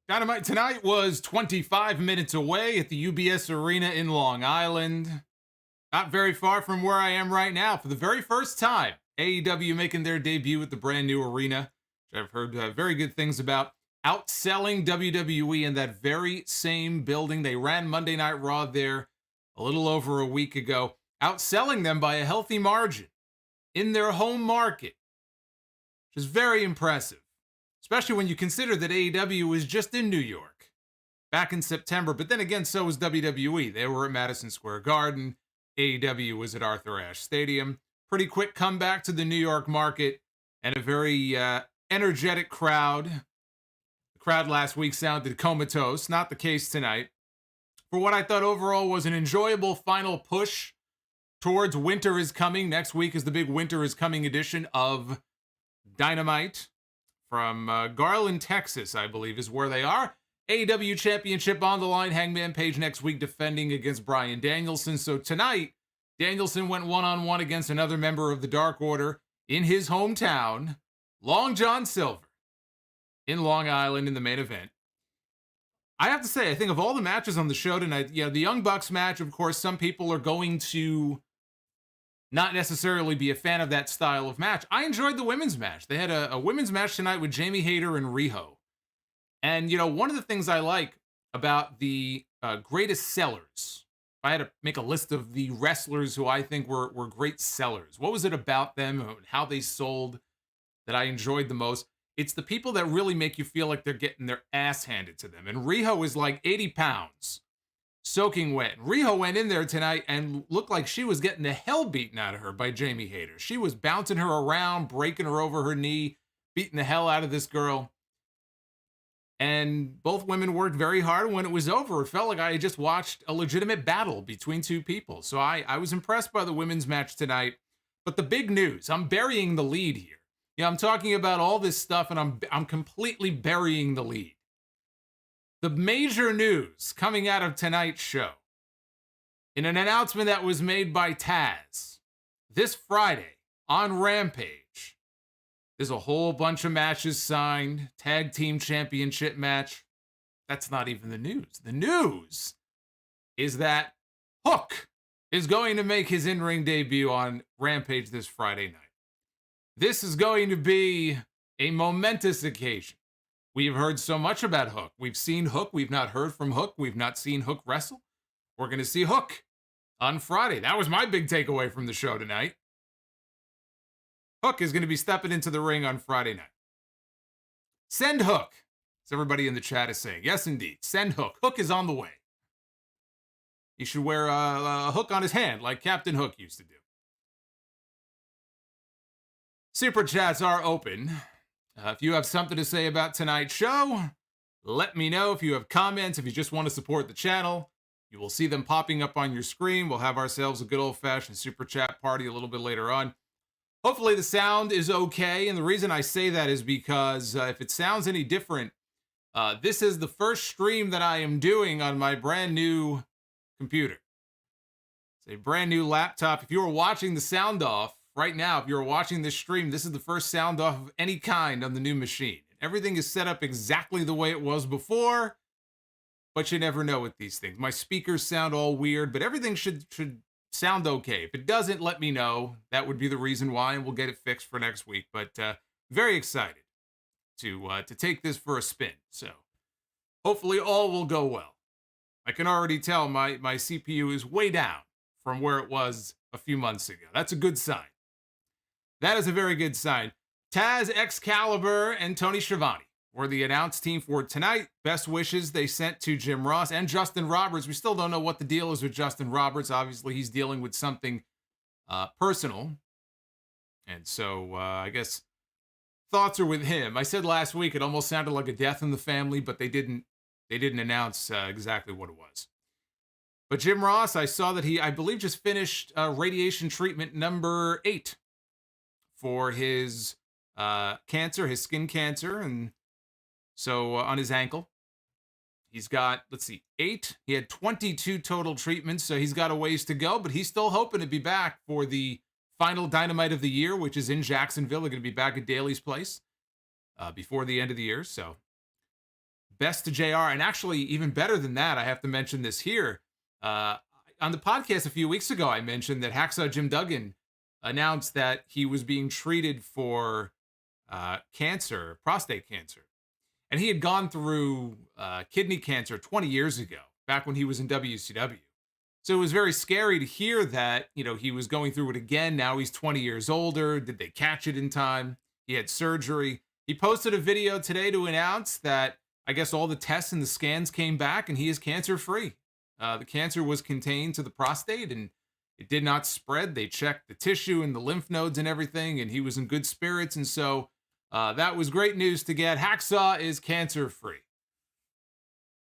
Dynamite tonight was 25 minutes away at the UBS Arena in Long Island. Not very far from where I am right now. For the very first time, AEW making their debut at the brand new arena, which I've heard very good things about. Outselling WWE in that very same building. They ran Monday Night Raw there a little over a week ago. Outselling them by a healthy margin in their home market, which is very impressive. Especially when you consider that AEW was just in New York back in September. But then again, so was WWE. They were at Madison Square Garden. AEW was at Arthur Ashe Stadium. Pretty quick comeback to the New York market and a very energetic crowd. The crowd last week sounded comatose. Not the case tonight. For what I thought overall was an enjoyable final push towards Winter is Coming. Next week is the big Winter is Coming edition of Dynamite. From Garland, Texas, I believe, is where they are. AEW Championship on the line. Hangman Page next week defending against Bryan Danielson. So tonight, Danielson went one-on-one against another member of the Dark Order in his hometown, Long John Silver, in Long Island in the main event. I have to say, I think of all the matches on the show tonight, the Young Bucks match, of course, some people are going to not necessarily be a fan of that style of match. I enjoyed the women's match. They had a women's match tonight with Jamie Hayter and Riho. And, one of the things I like about the greatest sellers, if I had to make a list of the wrestlers who I think were great sellers, what was it about them and how they sold that I enjoyed the most? It's the people that really make you feel like they're getting their ass handed to them. And Riho is like 80 pounds. Soaking wet. Riho went in there tonight and looked like she was getting the hell beaten out of her by Jamie Hayter. She was bouncing her around, breaking her over her knee, beating the hell out of this girl. And both women worked very hard. When it was over, it felt like I had just watched a legitimate battle between two people. So I was impressed by the women's match tonight. But the big news, I'm burying the lead here. I'm talking about all this stuff and I'm completely burying the lead. The major news coming out of tonight's show, in an announcement that was made by Taz, this Friday on Rampage, there's a whole bunch of matches signed, tag team championship match. That's not even the news. The news is that Hook is going to make his in-ring debut on Rampage this Friday night. This is going to be a momentous occasion. We've heard so much about Hook. We've seen Hook. We've not heard from Hook. We've not seen Hook wrestle. We're going to see Hook on Friday. That was my big takeaway from the show tonight. Hook is going to be stepping into the ring on Friday night. Send Hook, as everybody in the chat is saying. Yes, indeed. Send Hook. Hook is on the way. He should wear a hook on his hand like Captain Hook used to do. Super chats are open. If you have something to say about tonight's show, let me know. If you have comments, if you just want to support the channel, you will see them popping up on your screen. We'll have ourselves a good old-fashioned super chat party a little bit later on. Hopefully the sound is okay, and the reason I say that is because if it sounds any different, this is the first stream that I am doing on my brand new computer. It's a brand new laptop. If you were watching the sound off right now, if you're watching this stream, this is the first sound off of any kind on the new machine. Everything is set up exactly the way it was before, but you never know with these things. My speakers sound all weird, but everything should sound okay. If it doesn't, let me know. That would be the reason why, and we'll get it fixed for next week. But very excited to take this for a spin. So hopefully all will go well. I can already tell my CPU is way down from where it was a few months ago. That's a good sign. That is a very good sign. Taz, Excalibur, and Tony Schiavone were the announced team for tonight. Best wishes they sent to Jim Ross and Justin Roberts. We still don't know what the deal is with Justin Roberts. Obviously, he's dealing with something personal. And so I guess thoughts are with him. I said last week it almost sounded like a death in the family, but they didn't announce exactly what it was. But Jim Ross, I saw that he, I believe, just finished radiation treatment number 8 for his cancer, his skin cancer, and so on his ankle. He's got, 8. He had 22 total treatments, so he's got a ways to go, but he's still hoping to be back for the final Dynamite of the year, which is in Jacksonville. They're going to be back at Daly's place before the end of the year, so best to JR. And actually, even better than that, I have to mention this here. On the podcast a few weeks ago, I mentioned that Hacksaw Jim Duggan announced that he was being treated for cancer, prostate cancer. And he had gone through kidney cancer 20 years ago, back when he was in WCW. So it was very scary to hear that, he was going through it again. Now he's 20 years older. Did they catch it in time? He had surgery. He posted a video today to announce that I guess all the tests and the scans came back and he is cancer-free. The cancer was contained to the prostate and it did not spread. They checked the tissue and the lymph nodes and everything, and he was in good spirits. And so that was great news to get. Hacksaw is cancer-free.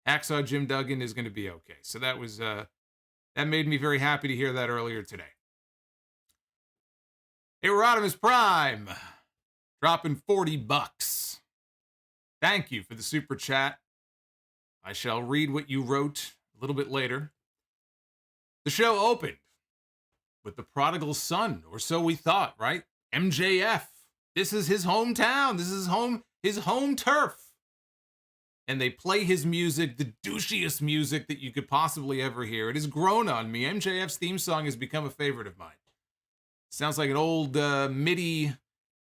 Hacksaw Jim Duggan is going to be okay. So that was that made me very happy to hear that earlier today. Erotimus Prime dropping $40. Thank you for the super chat. I shall read what you wrote a little bit later. The show opened with the prodigal son, or so we thought, right? MJF. This is his hometown. This is his home turf. And they play his music, the douchiest music that you could possibly ever hear. It has grown on me. MJF's theme song has become a favorite of mine. Sounds like an old MIDI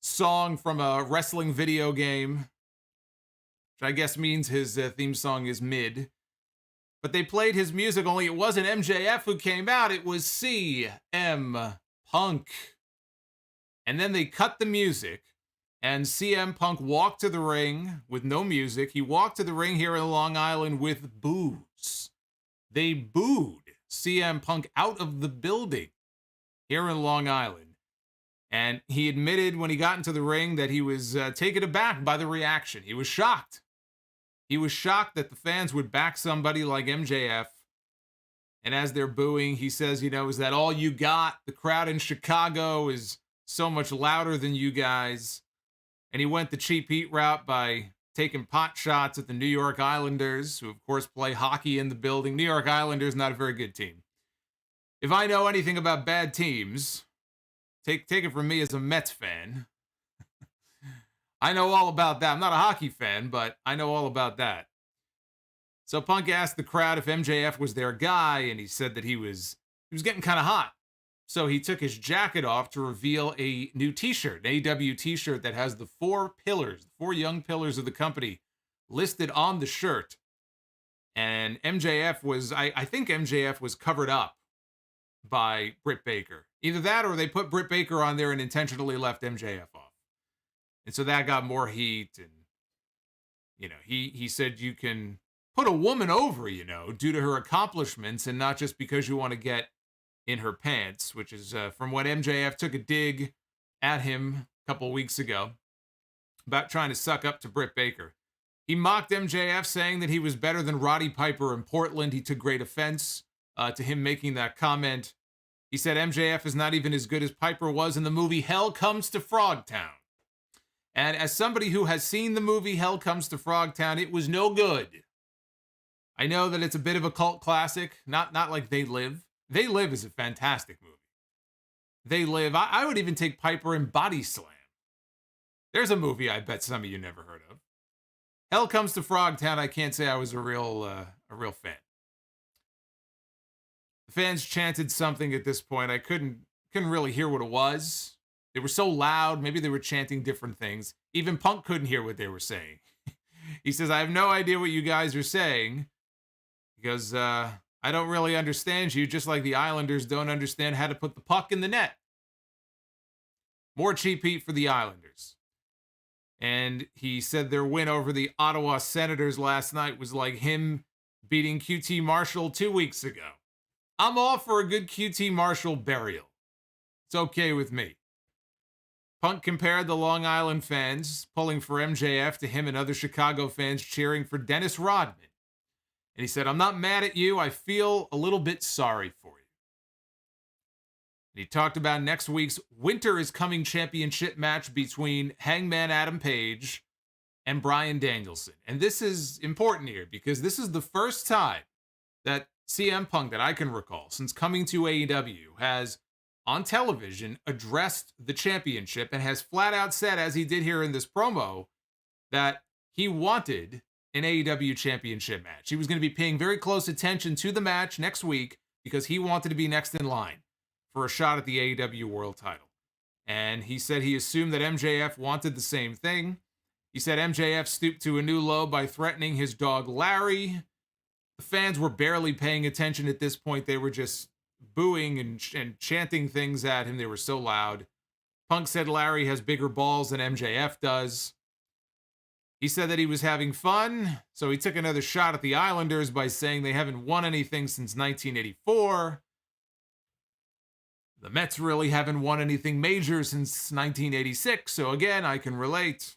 song from a wrestling video game, which I guess means his theme song is mid. But they played his music, only it wasn't MJF who came out. It was CM Punk. And then they cut the music, and CM Punk walked to the ring with no music. He walked to the ring here in Long Island with boos. They booed CM Punk out of the building here in Long Island. And he admitted when he got into the ring that he was taken aback by the reaction. He was shocked. He was shocked that the fans would back somebody like MJF. And as they're booing, he says, is that all you got? The crowd in Chicago is so much louder than you guys. And he went the cheap heat route by taking pot shots at the New York Islanders, who of course play hockey in the building. New York Islanders, not a very good team. If I know anything about bad teams, take it from me as a Mets fan. I know all about that. I'm not a hockey fan, but I know all about that. So Punk asked the crowd if MJF was their guy, and he said that he was getting kind of hot. So he took his jacket off to reveal a new t-shirt, an AEW t-shirt that has the 4 pillars, the 4 young pillars of the company listed on the shirt. And MJF was, I think MJF was covered up by Britt Baker. Either that or they put Britt Baker on there and intentionally left MJF off. And so that got more heat. And, he said you can put a woman over, due to her accomplishments and not just because you want to get in her pants, which is from when MJF took a dig at him a couple weeks ago about trying to suck up to Britt Baker. He mocked MJF, saying that he was better than Roddy Piper in Portland. He took great offense to him making that comment. He said MJF is not even as good as Piper was in the movie Hell Comes to Frogtown. And as somebody who has seen the movie Hell Comes to Frogtown, it was no good. I know that it's a bit of a cult classic, not like They Live. They Live is a fantastic movie. They Live, I would even take Piper in Body Slam. There's a movie I bet some of you never heard of. Hell Comes to Frogtown, I can't say I was a real fan. The fans chanted something at this point. I couldn't really hear what it was. They were so loud. Maybe they were chanting different things. Even Punk couldn't hear what they were saying. He says, I have no idea what you guys are saying because I don't really understand you, just like the Islanders don't understand how to put the puck in the net. More cheap heat for the Islanders. And he said their win over the Ottawa Senators last night was like him beating QT Marshall 2 weeks ago. I'm all for a good QT Marshall burial. It's okay with me. Punk compared the Long Island fans pulling for MJF to him and other Chicago fans cheering for Dennis Rodman. And he said, I'm not mad at you. I feel a little bit sorry for you. And he talked about next week's Winter is Coming championship match between Hangman Adam Page and Bryan Danielson. And this is important here because this is the first time that CM Punk, that I can recall, since coming to AEW, has on television addressed the championship and has flat out said, as he did here in this promo, that he wanted an AEW championship match. He was going to be paying very close attention to the match next week because he wanted to be next in line for a shot at the AEW World title. And he said he assumed that MJF wanted the same thing. He said MJF stooped to a new low by threatening his dog Larry. The fans were barely paying attention at this point. They were just booing and chanting things at him. They were so loud. Punk said Larry has bigger balls than MJF does. He said that he was having fun, so he took another shot at the Islanders by saying they haven't won anything since 1984. The Mets really haven't won anything major since 1986, so again, I can relate.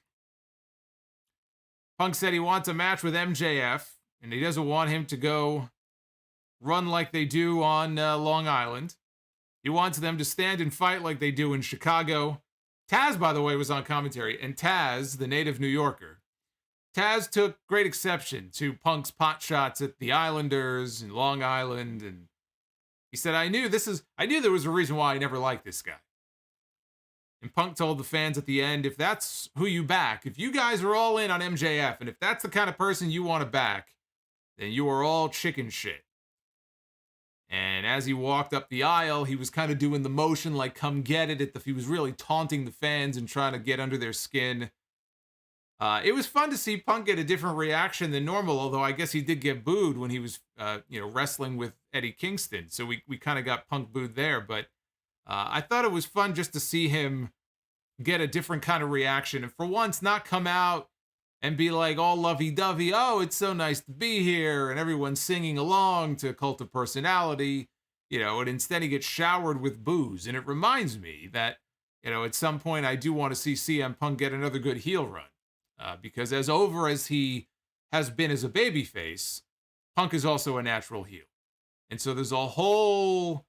Punk said he wants a match with MJF, and he doesn't want him to go run like they do on Long Island. He wants them to stand and fight like they do in Chicago. Taz, by the way, was on commentary, and Taz, the native New Yorker, Taz took great exception to Punk's pot shots at the Islanders and Long Island, and he said, I knew there was a reason why I never liked this guy. And Punk told the fans at the end, if that's who you back, if you guys are all in on MJF, and if that's the kind of person you want to back, then you are all chicken shit. And as he walked up the aisle, he was kind of doing the motion like, come get it. He was really taunting the fans and trying to get under their skin. It was fun to see Punk get a different reaction than normal, although I guess he did get booed when he was, wrestling with Eddie Kingston. So we kind of got Punk booed there. But I thought it was fun just to see him get a different kind of reaction. And for once, not come out and be like all lovey-dovey, oh, it's so nice to be here, and everyone's singing along to Cult of Personality, and instead he gets showered with booze. And it reminds me that, at some point I do want to see CM Punk get another good heel run. Because as over as he has been as a babyface, Punk is also a natural heel. And so there's a whole,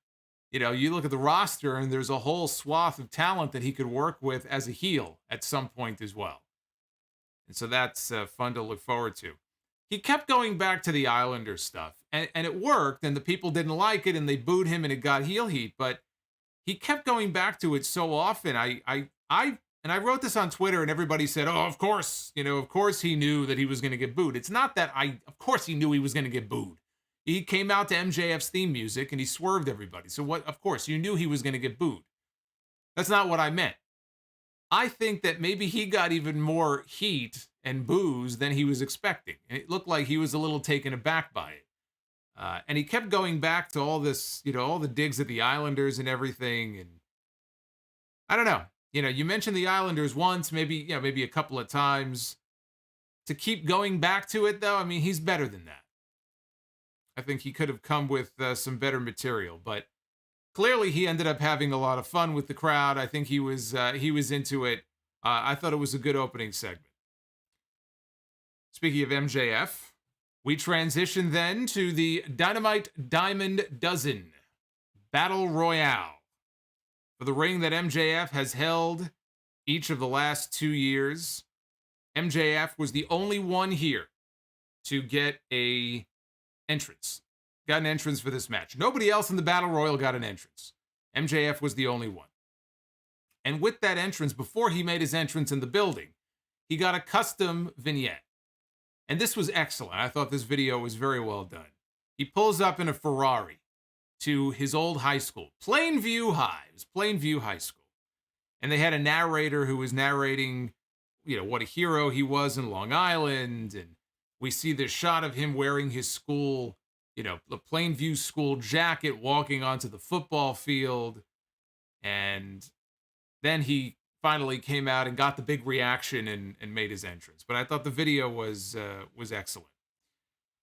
you look at the roster and there's a whole swath of talent that he could work with as a heel at some point as well. And so that's fun to look forward to. He kept going back to the Islander stuff, and it worked, and the people didn't like it, and they booed him, and it got heel heat, but he kept going back to it so often. And I wrote this on Twitter, and everybody said, oh, of course he knew that he was going to get booed. It's not that of course he knew he was going to get booed. He came out to MJF's theme music, and he swerved everybody. So what? Of course, you knew he was going to get booed. That's not what I meant. I think that maybe he got even more heat and boos than he was expecting. And it looked like he was a little taken aback by it. And he kept going back to all this, all the digs at the Islanders and everything. And I don't know. You mentioned the Islanders once, maybe a couple of times. To keep going back to it, though, I mean, he's better than that. I think he could have come with some better material, but clearly he ended up having a lot of fun with the crowd. I think he was into it. I thought it was a good opening segment. Speaking of MJF, we transition then to the Dynamite Diamond Dozen. Battle Royale for the ring that MJF has held each of the last 2 years. MJF was the only one here to get an entrance. Got an entrance for this match. Nobody else in the Battle Royal got an entrance. MJF was the only one. And with that entrance, before he made his entrance in the building, he got a custom vignette. And this was excellent. I thought this video was very well done. He pulls up in a Ferrari to his old high school, Plainview High. It was Plainview High School. And they had a narrator who was narrating, what a hero he was in Long Island. And we see this shot of him wearing his school, the Plainview school jacket, walking onto the football field. And then he finally came out and got the big reaction and made his entrance. But I thought the video was excellent.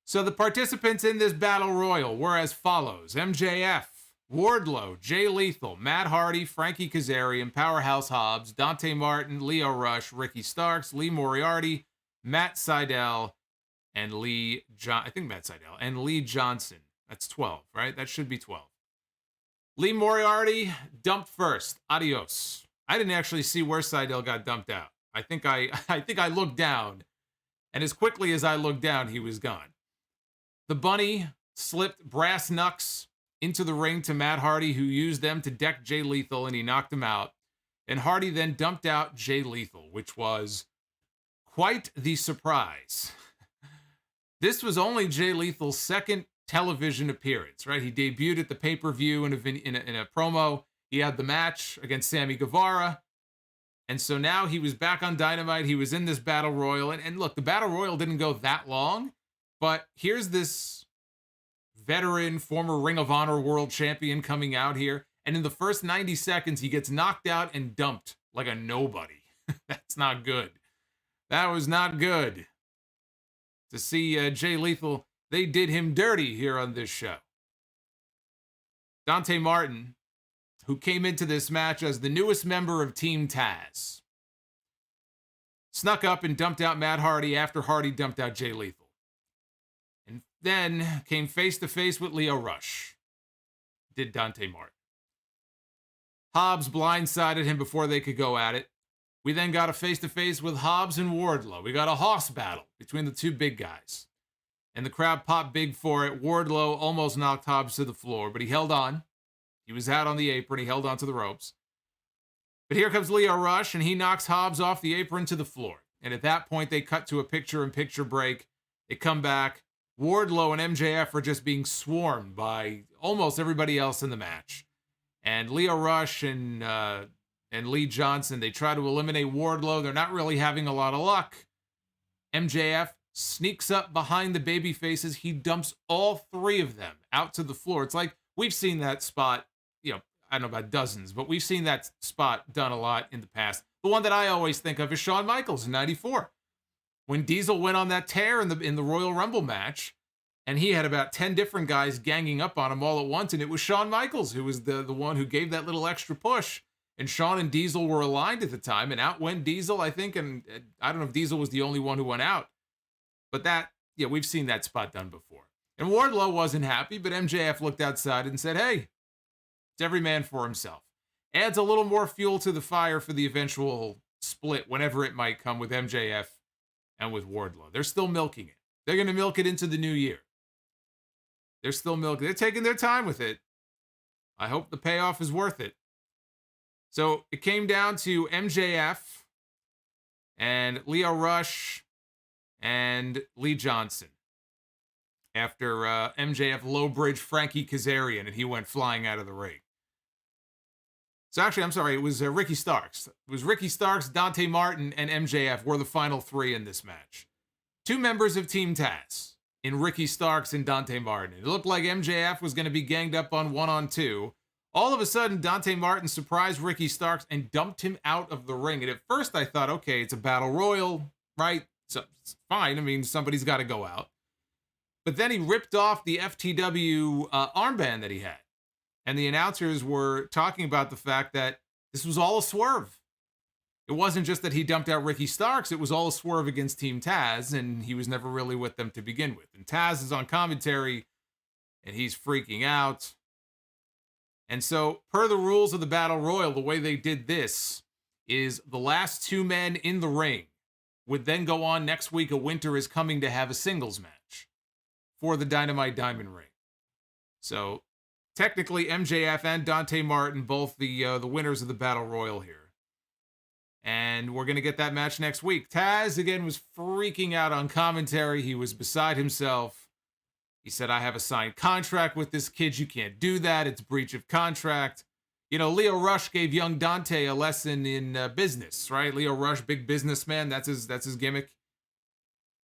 So the participants in this Battle Royal were as follows: MJF, Wardlow, Jay Lethal, Matt Hardy, Frankie Kazarian, Powerhouse Hobbs, Dante Martin, Lio Rush, Ricky Starks, Lee Moriarty, Matt Sydal, and Lee Johnson. That's 12, right? That should be 12. Lee Moriarty dumped first. Adios. I didn't actually see where Sydal got dumped out. I think I looked down, and as quickly as I looked down, he was gone. The Bunny slipped brass knucks into the ring to Matt Hardy, who used them to deck Jay Lethal, and he knocked him out. And Hardy then dumped out Jay Lethal, which was quite the surprise. This was only Jay Lethal's second television appearance, right? He debuted at the pay-per-view in a promo. He had the match against Sammy Guevara. And so now he was back on Dynamite. He was in this Battle Royal. And look, the Battle Royal didn't go that long, but here's this veteran, former Ring of Honor world champion coming out here. And in the first 90 seconds, he gets knocked out and dumped like a nobody. That's not good. That was not good. To see Jay Lethal, they did him dirty here on this show. Dante Martin, who came into this match as the newest member of Team Taz, snuck up and dumped out Matt Hardy after Hardy dumped out Jay Lethal. And then came face-to-face with Lio Rush. Did Dante Martin. Hobbs blindsided him before they could go at it. We then got a face-to-face with Hobbs and Wardlow. We got a hoss battle between the two big guys. And the crowd popped big for it. Wardlow almost knocked Hobbs to the floor, but he held on. He was out on the apron. He held on to the ropes. But here comes Lio Rush, and he knocks Hobbs off the apron to the floor. And at that point, they cut to a picture-in-picture break. They come back. Wardlow and MJF are just being swarmed by almost everybody else in the match. And Lio Rush and Lee Johnson, they try to eliminate Wardlow. They're not really having a lot of luck. MJF sneaks up behind the baby faces. He dumps all three of them out to the floor. It's like we've seen that spot, I don't know about dozens, but we've seen that spot done a lot in the past. The one that I always think of is Shawn Michaels in '94. When Diesel went on that tear in the Royal Rumble match, and he had about 10 different guys ganging up on him all at once, and it was Shawn Michaels who was the one who gave that little extra push. And Shawn and Diesel were aligned at the time, and out went Diesel, I think, and I don't know if Diesel was the only one who went out. But we've seen that spot done before. And Wardlow wasn't happy, but MJF looked outside and said, hey, it's every man for himself. Adds a little more fuel to the fire for the eventual split, whenever it might come, with MJF and with Wardlow. They're still milking it. They're going to milk it into the new year. They're still milking it. They're taking their time with it. I hope the payoff is worth it. So it came down to MJF and Lio Rush and Lee Johnson after MJF low-bridged Frankie Kazarian and he went flying out of the ring. So actually, I'm sorry, it was Ricky Starks. It was Ricky Starks, Dante Martin, and MJF were the final three in this match. Two members of Team Taz in Ricky Starks and Dante Martin. It looked like MJF was going to be ganged up on 1-on-2. All of a sudden, Dante Martin surprised Ricky Starks and dumped him out of the ring. And at first I thought, okay, it's a battle royal, right? So it's fine. I mean, somebody's got to go out. But then he ripped off the FTW armband that he had. And the announcers were talking about the fact that this was all a swerve. It wasn't just that he dumped out Ricky Starks. It was all a swerve against Team Taz, and he was never really with them to begin with. And Taz is on commentary, and he's freaking out. And so, per the rules of the Battle Royal, the way they did this is the last two men in the ring would then go on next week. A Winter is Coming to have a singles match for the Dynamite Diamond ring. So, technically, MJF and Dante Martin, both the winners of the Battle Royal here. And we're going to get that match next week. Taz, again, was freaking out on commentary. He was beside himself. He said, I have a signed contract with this kid. You can't do that. It's breach of contract. You know, Leo Rush gave young Dante a lesson in business, right? Leo Rush, big businessman. That's his gimmick.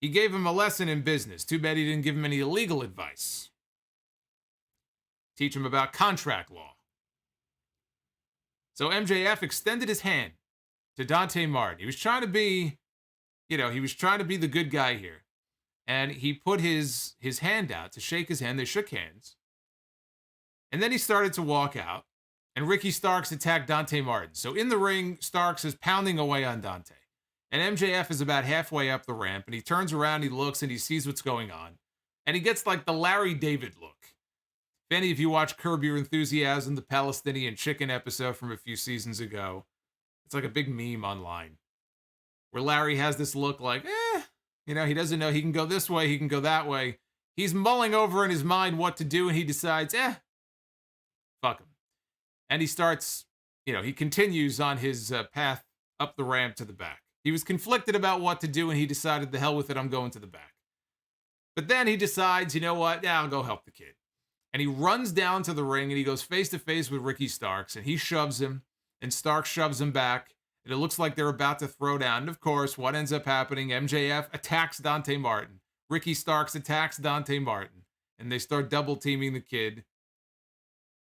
He gave him a lesson in business. Too bad he didn't give him any legal advice. Teach him about contract law. So MJF extended his hand to Dante Martin. He was trying to be, the good guy here. And he put his hand out to shake his hand. They shook hands. And then he started to walk out. And Ricky Starks attacked Dante Martin. So in the ring, Starks is pounding away on Dante. And MJF is about halfway up the ramp. And he turns around, he looks, and he sees what's going on. And he gets like the Larry David look. If any of you watch Curb Your Enthusiasm, the Palestinian chicken episode from a few seasons ago, it's like a big meme online where Larry has this look like, he doesn't know. He can go this way. He can go that way. He's mulling over in his mind what to do, and he decides, fuck him. And he starts, he continues on his path up the ramp to the back. He was conflicted about what to do, and he decided, the hell with it, I'm going to the back. But then he decides, you know what? Yeah, I'll go help the kid. And he runs down to the ring, and he goes face to face with Ricky Starks, and he shoves him. And Stark shoves him back, and it looks like they're about to throw down. And of course, what ends up happening, MJF attacks Dante Martin. Ricky Starks attacks Dante Martin, and they start double teaming the kid.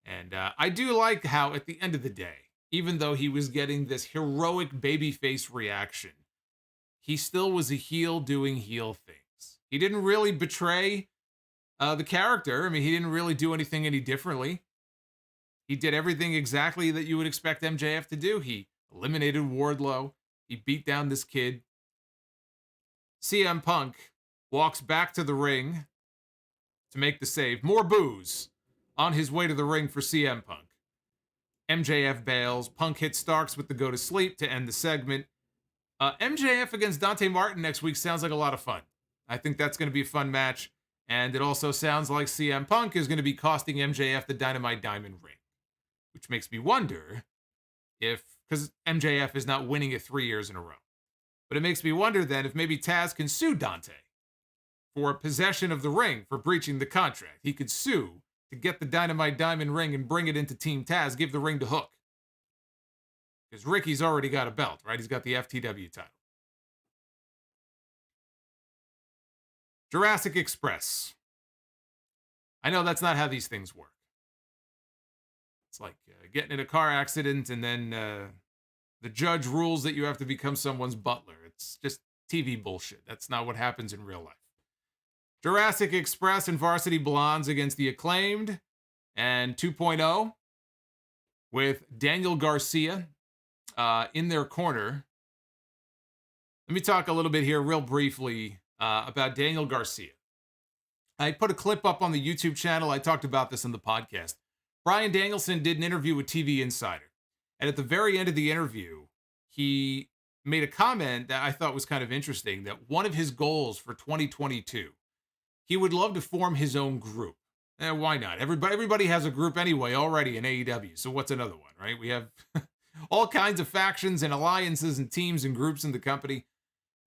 And I do like how, at the end of the day, even though he was getting this heroic babyface reaction, he still was a heel doing heel things. He didn't really betray the character. I mean, he didn't really do anything any differently. He did everything exactly that you would expect MJF to do. He eliminated Wardlow. He beat down this kid. CM Punk walks back to the ring to make the save. More boos on his way to the ring for CM Punk. MJF bails. Punk hits Starks with the go to sleep to end the segment. MJF against Dante Martin next week sounds like a lot of fun. I think that's going to be a fun match. And it also sounds like CM Punk is going to be costing MJF the Dynamite Diamond ring. Which makes me wonder because MJF is not winning it 3 years in a row. But it makes me wonder then if maybe Taz can sue Dante for possession of the ring for breaching the contract. He could sue to get the Dynamite Diamond ring and bring it into Team Taz, give the ring to Hook. Because Ricky's already got a belt, right? He's got the FTW title. Jurassic Express. I know that's not how these things work. It's like getting in a car accident and then the judge rules that you have to become someone's butler. It's just TV bullshit. That's not what happens in real life. Jurassic Express and Varsity Blondes against the Acclaimed and 2.0 with Daniel Garcia in their corner. Let me talk a little bit here real briefly about Daniel Garcia. I put a clip up on the YouTube channel. I talked about this in the podcast. Bryan Danielson did an interview with TV Insider. And at the very end of the interview, he made a comment that I thought was kind of interesting, that one of his goals for 2022, he would love to form his own group. Why not? Everybody has a group anyway already in AEW, so what's another one, right? We have all kinds of factions and alliances and teams and groups in the company.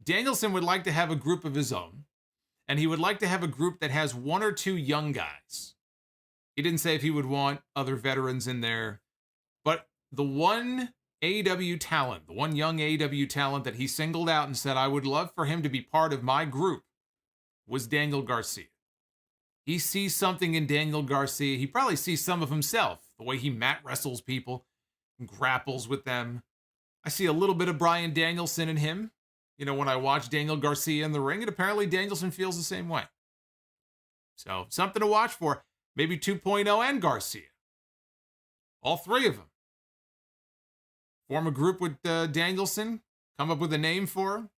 Danielson would like to have a group of his own, and he would like to have a group that has one or two young guys. He didn't say if he would want other veterans in there, but the one AEW talent, the one young AEW talent that he singled out and said, I would love for him to be part of my group, was Daniel Garcia. He sees something in Daniel Garcia. He probably sees some of himself, the way he mat wrestles people and grapples with them. I see a little bit of Bryan Danielson in him. When I watch Daniel Garcia in the ring, and apparently Danielson feels the same way. So something to watch for. Maybe 2.0 and Garcia. All three of them. Form a group with Danielson. Come up with a name for him.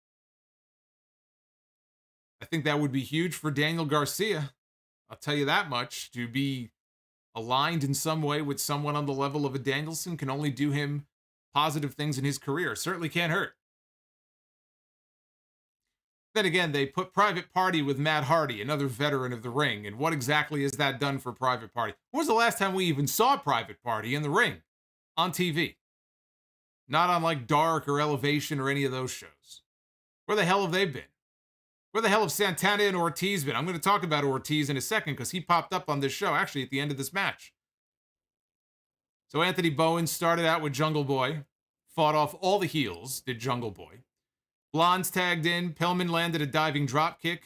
I think that would be huge for Daniel Garcia. I'll tell you that much. To be aligned in some way with someone on the level of a Danielson can only do him positive things in his career. Certainly can't hurt. Then again, they put Private Party with Matt Hardy, another veteran of the ring. And what exactly has that done for Private Party? When was the last time we even saw Private Party in the ring on TV? Not on like Dark or Elevation or any of those shows. Where the hell have they been? Where the hell have Santana and Ortiz been? I'm going to talk about Ortiz in a second because he popped up on this show actually at the end of this match. So Anthony Bowen started out with Jungle Boy, fought off all the heels, did Jungle Boy. Blondes tagged in, Pillman landed a diving dropkick,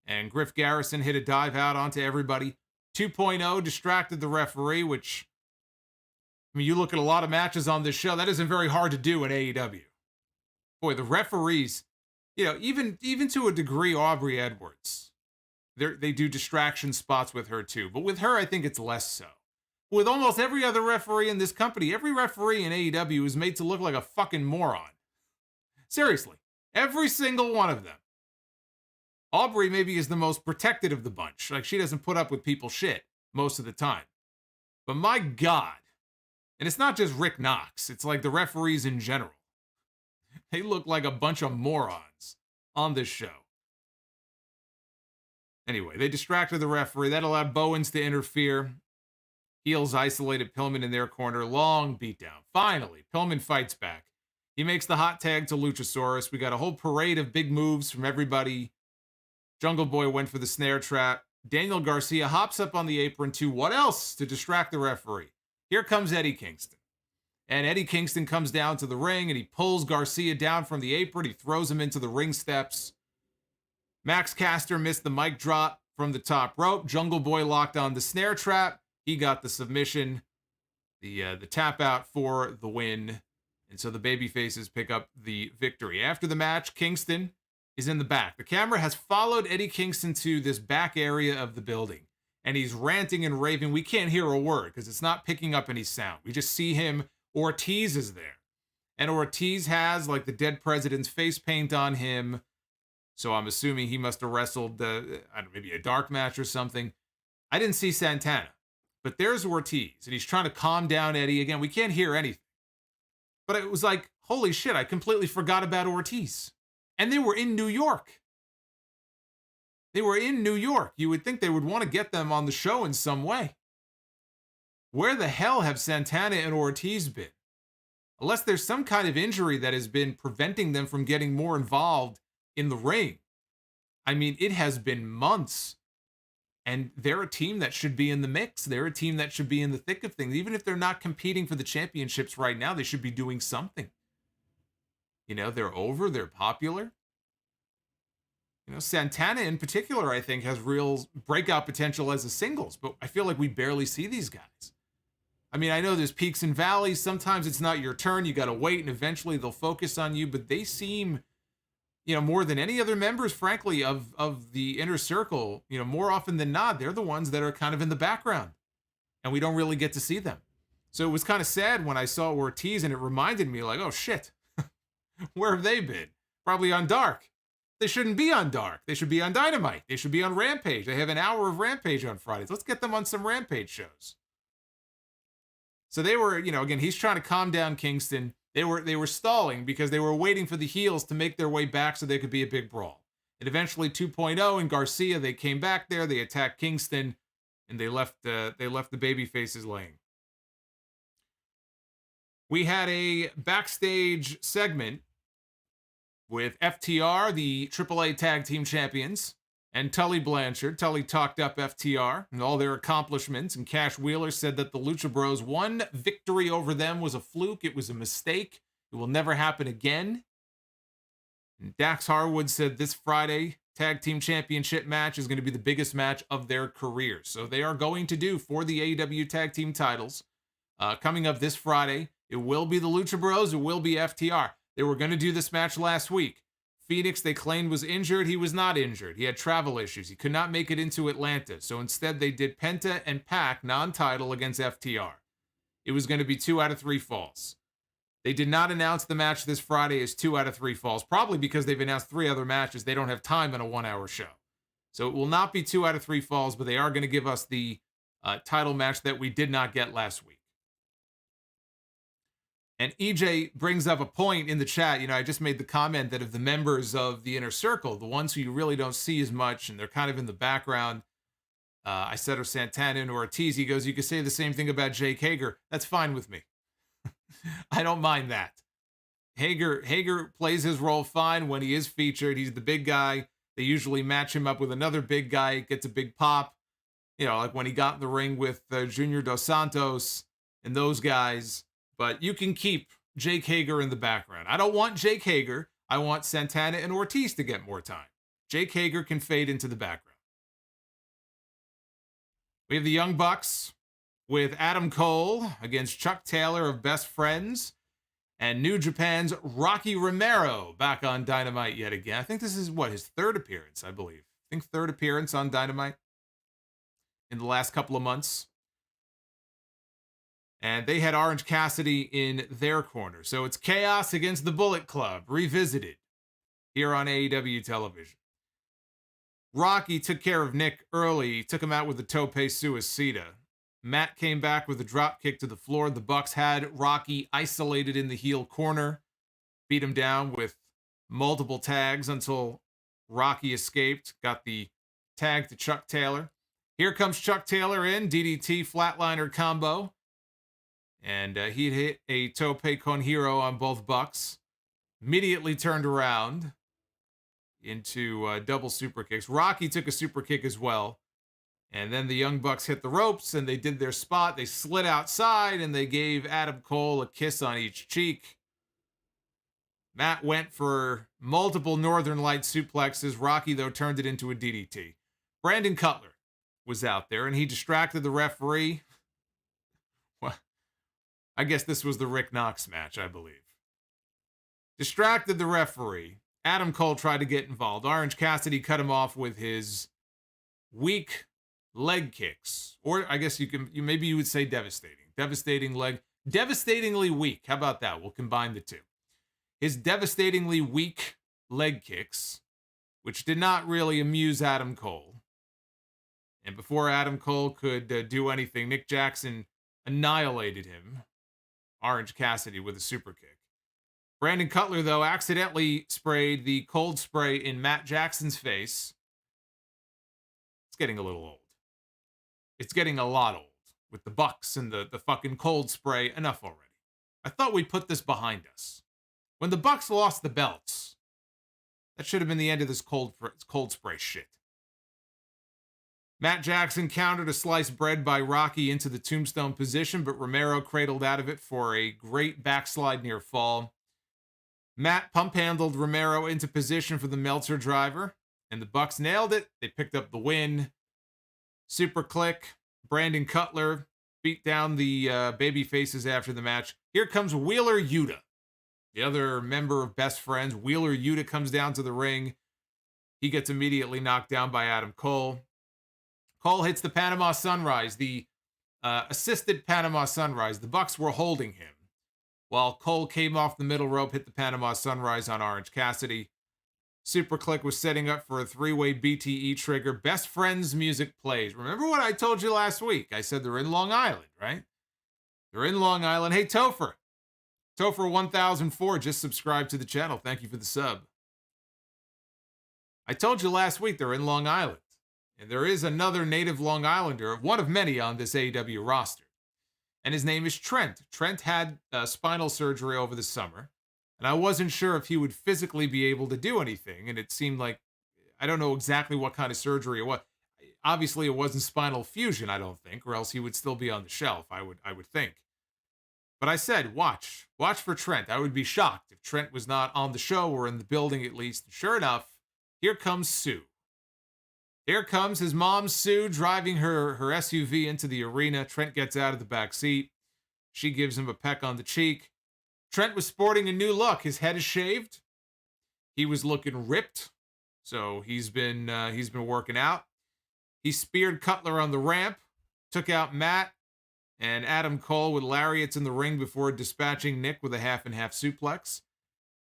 and Griff Garrison hit a dive out onto everybody. 2.0 distracted the referee, which, I mean, you look at a lot of matches on this show, that isn't very hard to do in AEW. Boy, the referees, you know, even to a degree, Aubrey Edwards, they do distraction spots with her too. But with her, I think it's less so. With almost every other referee in this company, every referee in AEW is made to look like a fucking moron. Seriously. Every single one of them. Aubrey maybe is the most protected of the bunch. Like, she doesn't put up with people's shit most of the time. But my God. And it's not just Rick Knox. It's like the referees in general. They look like a bunch of morons on this show. Anyway, they distracted the referee. That allowed Bowens to interfere. Heels isolated Pillman in their corner. Long beatdown. Finally, Pillman fights back. He makes the hot tag to Luchasaurus. We got a whole parade of big moves from everybody. Jungle Boy went for the snare trap. Daniel Garcia hops up on the apron to what else to distract the referee? Here comes Eddie Kingston. And Eddie Kingston comes down to the ring and he pulls Garcia down from the apron. He throws him into the ring steps. Max Caster missed the mic drop from the top rope. Jungle Boy locked on the snare trap. He got the submission, the tap out for the win. And so the babyfaces pick up the victory. After the match, Kingston is in the back. The camera has followed Eddie Kingston to this back area of the building. And he's ranting and raving. We can't hear a word because it's not picking up any sound. We just see him. Ortiz is there. And Ortiz has like the dead president's face paint on him. So I'm assuming he must have wrestled, I don't know, maybe a dark match or something. I didn't see Santana. But there's Ortiz. And he's trying to calm down Eddie. Again, we can't hear anything. But it was like, holy shit, I completely forgot about Ortiz. And they were in New York. They were in New York. You would think they would want to get them on the show in some way. Where the hell have Santana and Ortiz been? Unless there's some kind of injury that has been preventing them from getting more involved in the ring. I mean, it has been months. And they're a team that should be in the mix. They're a team that should be in the thick of things. Even if they're not competing for the championships right now, they should be doing something. You know, they're over, they're popular. You know, Santana in particular, I think, has real breakout potential as a singles, but I feel like we barely see these guys. I mean, I know there's peaks and valleys. Sometimes it's not your turn. You got to wait, and eventually they'll focus on you, but they seem, you know, more than any other members, frankly, of the inner circle, you know, more often than not, they're the ones that are kind of in the background, and we don't really get to see them. So it was kind of sad when I saw Ortiz, and it reminded me, like, oh, shit, where have they been? Probably on Dark. They shouldn't be on Dark. They should be on Dynamite. They should be on Rampage. They have an hour of Rampage on Fridays. Let's get them on some Rampage shows. So they were, you know, again, he's trying to calm down Kingston. They were stalling because they were waiting for the heels to make their way back so they could be a big brawl. And eventually 2.0 and Garcia, they came back there. They attacked Kingston, and they left the baby faces laying. We had a backstage segment with FTR, the AAA Tag Team Champions, and Tully Blanchard. Tully talked up FTR and all their accomplishments, and Cash Wheeler said that the Lucha Bros' one victory over them was a fluke. It was a mistake. It will never happen again. And Dax Harwood said this Friday Tag Team Championship match is going to be the biggest match of their careers. So they are going to do for the AEW Tag Team titles. Coming up this Friday, it will be the Lucha Bros. It will be FTR. They were going to do this match last week. Phoenix, they claimed, was injured. He was not injured. He had travel issues. He could not make it into Atlanta. So instead, they did Penta and Pac non-title against FTR. It was going to be 2 out of 3 falls. They did not announce the match this Friday as 2 out of 3 falls, probably because they've announced 3 other matches. They don't have time in a 1-hour show. So it will not be 2 out of 3 falls, but they are going to give us the title match that we did not get last week. And EJ brings up a point in the chat. I just made the comment that of the members of the Inner Circle, the ones who you really don't see as much and they're kind of in the background, I said are Santana and Ortiz. He goes, you could say the same thing about Jake Hager. That's fine with me. I don't mind that. Hager plays his role fine when he is featured. He's the big guy. They usually match him up with another big guy, gets a big pop. Like when he got in the ring with Junior Dos Santos and those guys. But you can keep Jake Hager in the background. I don't want Jake Hager. I want Santana and Ortiz to get more time. Jake Hager can fade into the background. We have the Young Bucks with Adam Cole against Chuck Taylor of Best Friends and New Japan's Rocky Romero back on Dynamite yet again. I think this is his third appearance, I believe. Third appearance on Dynamite in the last couple of months. And they had Orange Cassidy in their corner. So it's Chaos against the Bullet Club, revisited here on AEW television. Rocky took care of Nick early. He took him out with the Tope Suicida. Matt came back with a drop kick to the floor. The Bucks had Rocky isolated in the heel corner. Beat him down with multiple tags until Rocky escaped. Got the tag to Chuck Taylor. Here comes Chuck Taylor in. DDT flatliner combo. And he'd hit a Tope con Hero on both Bucks. Immediately turned around into double super kicks. Rocky took a super kick as well. And then the Young Bucks hit the ropes and they did their spot. They slid outside and they gave Adam Cole a kiss on each cheek. Matt went for multiple Northern Light suplexes. Rocky, though, turned it into a DDT. Brandon Cutler was out there and he distracted the referee. Well, I guess this was the Rick Knox match, I believe. Distracted the referee. Adam Cole tried to get involved. Orange Cassidy cut him off with his weak leg kicks. Or I guess maybe you would say devastating. Devastatingly weak. How about that? We'll combine the two. His devastatingly weak leg kicks, which did not really amuse Adam Cole. And before Adam Cole could do anything, Nick Jackson annihilated him. Orange Cassidy with a super kick. Brandon Cutler, though, accidentally sprayed the cold spray in Matt Jackson's face. It's getting a little old. It's getting a lot old with the Bucks and the fucking cold spray. Enough already. I thought we put this behind us. When the Bucks lost the belts, that should have been the end of this cold spray shit. Matt Jackson countered a sliced bread by Rocky into the tombstone position, but Romero cradled out of it for a great backslide near fall. Matt pump-handled Romero into position for the Meltzer driver, and the Bucks nailed it. They picked up the win. Super click. Brandon Cutler beat down the baby faces after the match. Here comes Wheeler Yuta, the other member of Best Friends. Wheeler Yuta comes down to the ring. He gets immediately knocked down by Adam Cole. Cole hits the Panama Sunrise, the assisted Panama Sunrise. The Bucks were holding him, while Cole came off the middle rope, hit the Panama Sunrise on Orange Cassidy. Super Click was setting up for a three-way BTE trigger. Best Friends music plays. Remember what I told you last week? I said they're in Long Island, right? They're in Long Island. Hey, Topher. Topher 1004 just subscribed to the channel. Thank you for the sub. I told you last week they're in Long Island. And there is another native Long Islander, one of many on this AEW roster. And his name is Trent. Trent had spinal surgery over the summer. And I wasn't sure if he would physically be able to do anything. And it seemed like, I don't know exactly what kind of surgery it was. Obviously, it wasn't spinal fusion, I don't think, or else he would still be on the shelf, I would think. But I said, watch for Trent. I would be shocked if Trent was not on the show or in the building at least. Sure enough, here comes Sue. Here comes his mom, Sue, driving her SUV into the arena. Trent gets out of the back seat. She gives him a peck on the cheek. Trent was sporting a new look. His head is shaved. He was looking ripped, so he's been working out. He speared Cutler on the ramp, took out Matt and Adam Cole with lariats in the ring before dispatching Nick with a half-and-half suplex.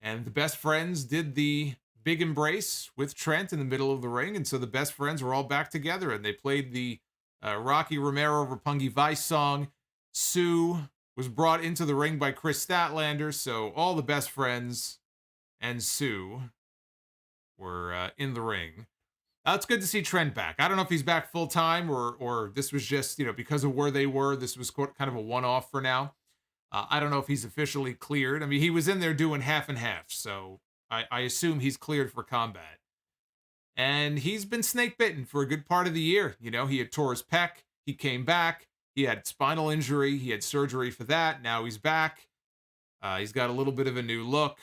And the Best Friends did the big embrace with Trent in the middle of the ring, and so the Best Friends were all back together, and they played the Rocky Romero, Roppongi Vice song. Sue was brought into the ring by Chris Statlander, so all the best friends and Sue were in the ring. It's good to see Trent back. I don't know if he's back full time or this was just, because of where they were, this was kind of a one-off for now. I don't know if he's officially cleared. I mean, he was in there doing half and half, so I assume he's cleared for combat. And he's been snake bitten for a good part of the year. He had tore his pec. He came back. He had spinal injury. He had surgery for that. Now he's back. He's got a little bit of a new look.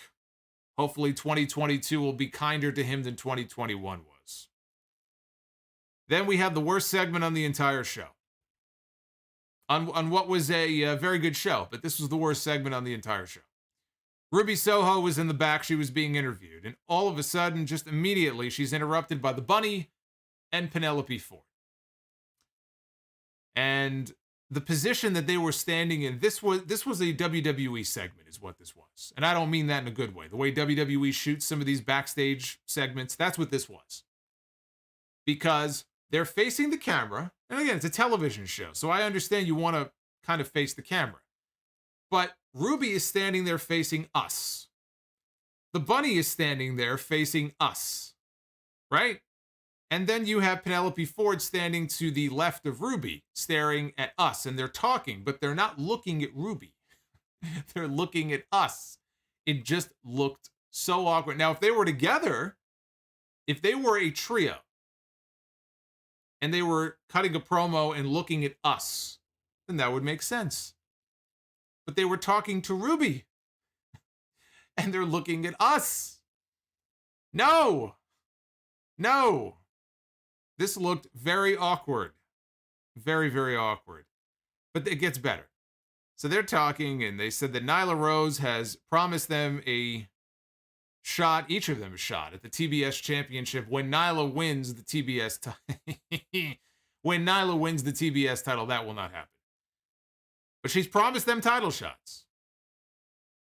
Hopefully 2022 will be kinder to him than 2021 was. Then we had the worst segment on the entire show. On what was a very good show, but this was the worst segment on the entire show. Ruby Soho was in the back. She was being interviewed. And all of a sudden, just immediately, she's interrupted by the Bunny and Penelope Ford. And the position that they were standing in, this was a WWE segment is what this was. And I don't mean that in a good way. The way WWE shoots some of these backstage segments, that's what this was. Because they're facing the camera. And again, it's a television show, so I understand you want to kind of face the camera. But Ruby is standing there facing us. The Bunny is standing there facing us. Right? And then you have Penelope Ford standing to the left of Ruby, staring at us. And they're talking, but they're not looking at Ruby. They're looking at us. It just looked so awkward. Now, if they were together, if they were a trio, and they were cutting a promo and looking at us, then that would make sense. But they were talking to Ruby, and they're looking at us. No. This looked very awkward. Very, very awkward. But it gets better. So they're talking, and they said that Nyla Rose has promised them a shot, each of them a shot at the TBS championship when Nyla wins the TBS title. When Nyla wins the TBS title, that will not happen. But she's promised them title shots.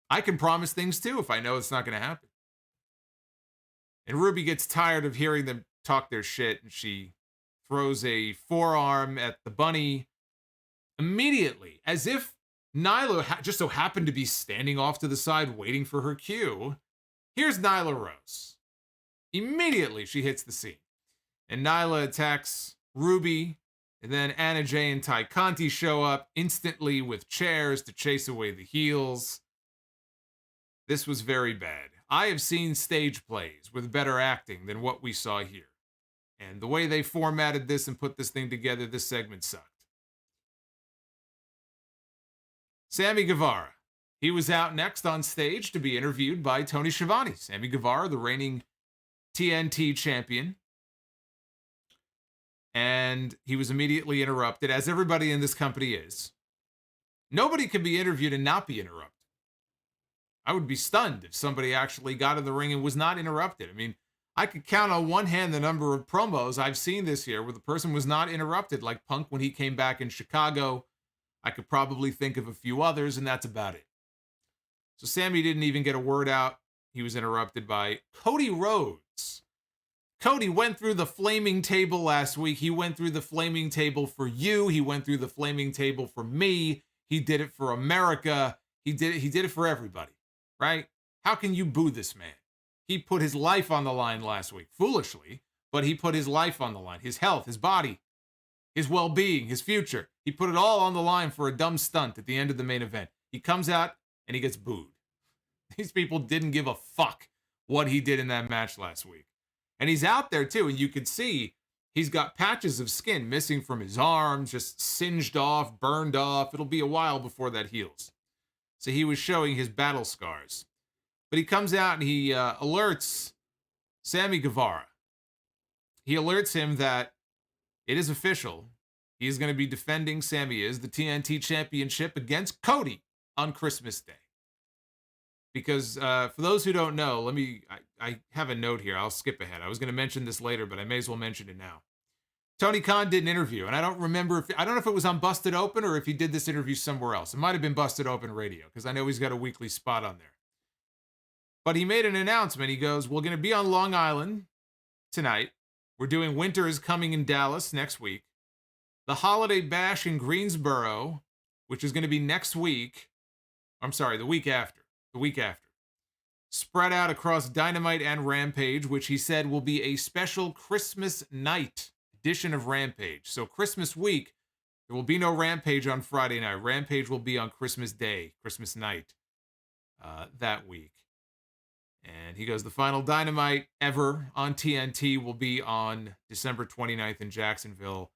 I can promise things too if I know it's not going to happen. And Ruby gets tired of hearing them talk their shit, and she throws a forearm at the Bunny immediately, as if Nyla just so happened to be standing off to the side waiting for her cue. Here's Nyla Rose. Immediately, she hits the scene. And Nyla attacks Ruby. And then Anna Jay and Ty Conti show up instantly with chairs to chase away the heels. This was very bad. I have seen stage plays with better acting than what we saw here. And the way they formatted this and put this thing together, this segment sucked. Sammy Guevara. He was out next on stage to be interviewed by Tony Schiavone. Sammy Guevara, the reigning TNT champion. And he was immediately interrupted, as everybody in this company is. Nobody can be interviewed and not be interrupted. I would be stunned if somebody actually got in the ring and was not interrupted. I mean, I could count on one hand the number of promos I've seen this year where the person was not interrupted, like Punk when he came back in Chicago. I could probably think of a few others, and that's about it. So Sammy didn't even get a word out. He was interrupted by Cody Rhodes. Cody went through the flaming table last week. He went through the flaming table for you. He went through the flaming table for me. He did it for America. He did it for everybody, right? How can you boo this man? He put his life on the line last week, foolishly, but he put his life on the line, his health, his body, his well-being, his future. He put it all on the line for a dumb stunt at the end of the main event. He comes out and he gets booed. These people didn't give a fuck what he did in that match last week. And he's out there too, and you can see he's got patches of skin missing from his arms, just singed off, burned off. It'll be a while before that heals. So he was showing his battle scars. But he comes out and he alerts Sammy Guevara. He alerts him that it is official. He is going to be defending, Sammy is, the TNT Championship against Cody on Christmas Day. Because for those who don't know, I have a note here. I'll skip ahead. I was going to mention this later, but I may as well mention it now. Tony Khan did an interview, and I don't know if it was on Busted Open or if he did this interview somewhere else. It might have been Busted Open Radio, because I know he's got a weekly spot on there. But he made an announcement. He goes, we're going to be on Long Island tonight. We're doing Winter is Coming in Dallas next week. The Holiday Bash in Greensboro, which is going to be next week. I'm sorry, the week after. The week after. Spread out across Dynamite and Rampage, which he said will be a special Christmas night edition of Rampage. So Christmas week, there will be no Rampage on Friday night. Rampage will be on Christmas Day, Christmas night, that week. And he goes, the final Dynamite ever on TNT will be on December 29th in Jacksonville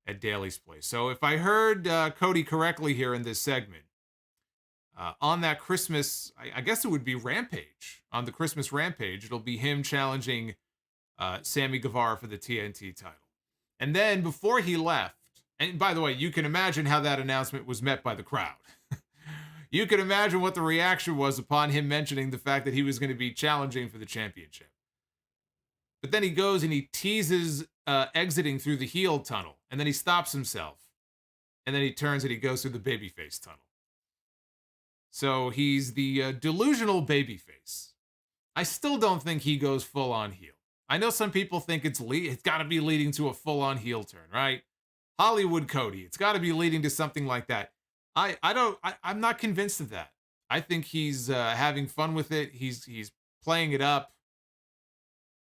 at Daly's Place. So if I heard Cody correctly here in this segment, on that Christmas, I guess it would be Rampage. On the Christmas Rampage, it'll be him challenging Sammy Guevara for the TNT title. And then before he left, and by the way, you can imagine how that announcement was met by the crowd. You can imagine what the reaction was upon him mentioning the fact that he was going to be challenging for the championship. But then he goes and he teases exiting through the heel tunnel, and then he stops himself. And then he turns and he goes through the babyface tunnel. So he's the delusional babyface. I still don't think he goes full-on heel. I know some people think it's got to be leading to a full-on heel turn, right? Hollywood Cody, it's got to be leading to something like that. I'm not convinced of that. I think he's having fun with it. He's playing it up,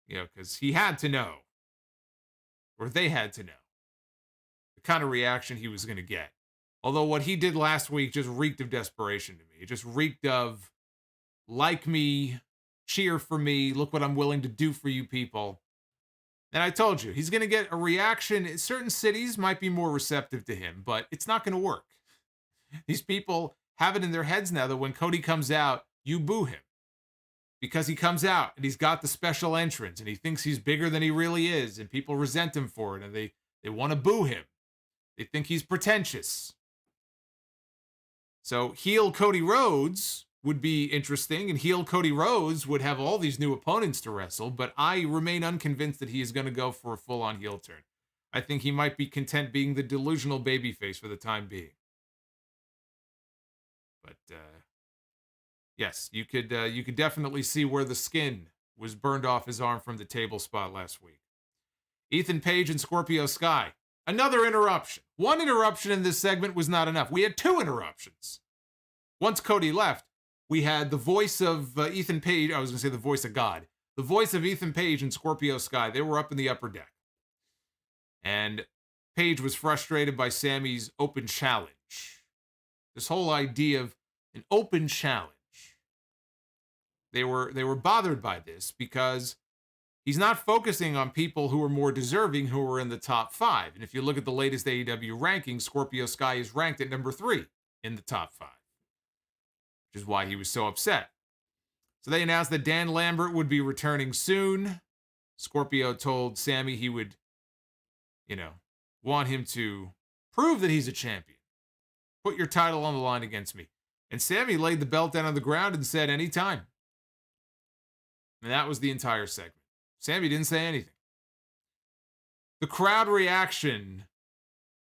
because he had to know, or they had to know, the kind of reaction he was going to get. Although what he did last week just reeked of desperation to me. It just reeked of, like me, cheer for me, look what I'm willing to do for you people. And I told you, he's going to get a reaction. Certain cities might be more receptive to him, but it's not going to work. These people have it in their heads now that when Cody comes out, you boo him. Because he comes out and he's got the special entrance and he thinks he's bigger than he really is, and people resent him for it and they want to boo him. They think he's pretentious. So heel Cody Rhodes would be interesting, and heel Cody Rhodes would have all these new opponents to wrestle, but I remain unconvinced that he is going to go for a full-on heel turn. I think he might be content being the delusional babyface for the time being. But, yes, you could definitely see where the skin was burned off his arm from the table spot last week. Ethan Page and Scorpio Sky. Another interruption. One interruption in this segment was not enough. We had two interruptions. Once Cody left, we had the voice of Ethan Page. I was going to say the voice of God. The voice of Ethan Page and Scorpio Sky. They were up in the upper deck. And Page was frustrated by Sammy's open challenge. This whole idea of an open challenge. They were bothered by this because he's not focusing on people who are more deserving, who are in the top 5. And if you look at the latest AEW rankings, Scorpio Sky is ranked at number 3 in the top 5, which is why he was so upset. So they announced that Dan Lambert would be returning soon. Scorpio told Sammy he would, want him to prove that he's a champion. Put your title on the line against me. And Sammy laid the belt down on the ground and said, anytime. And that was the entire segment. Sammy didn't say anything. The crowd reaction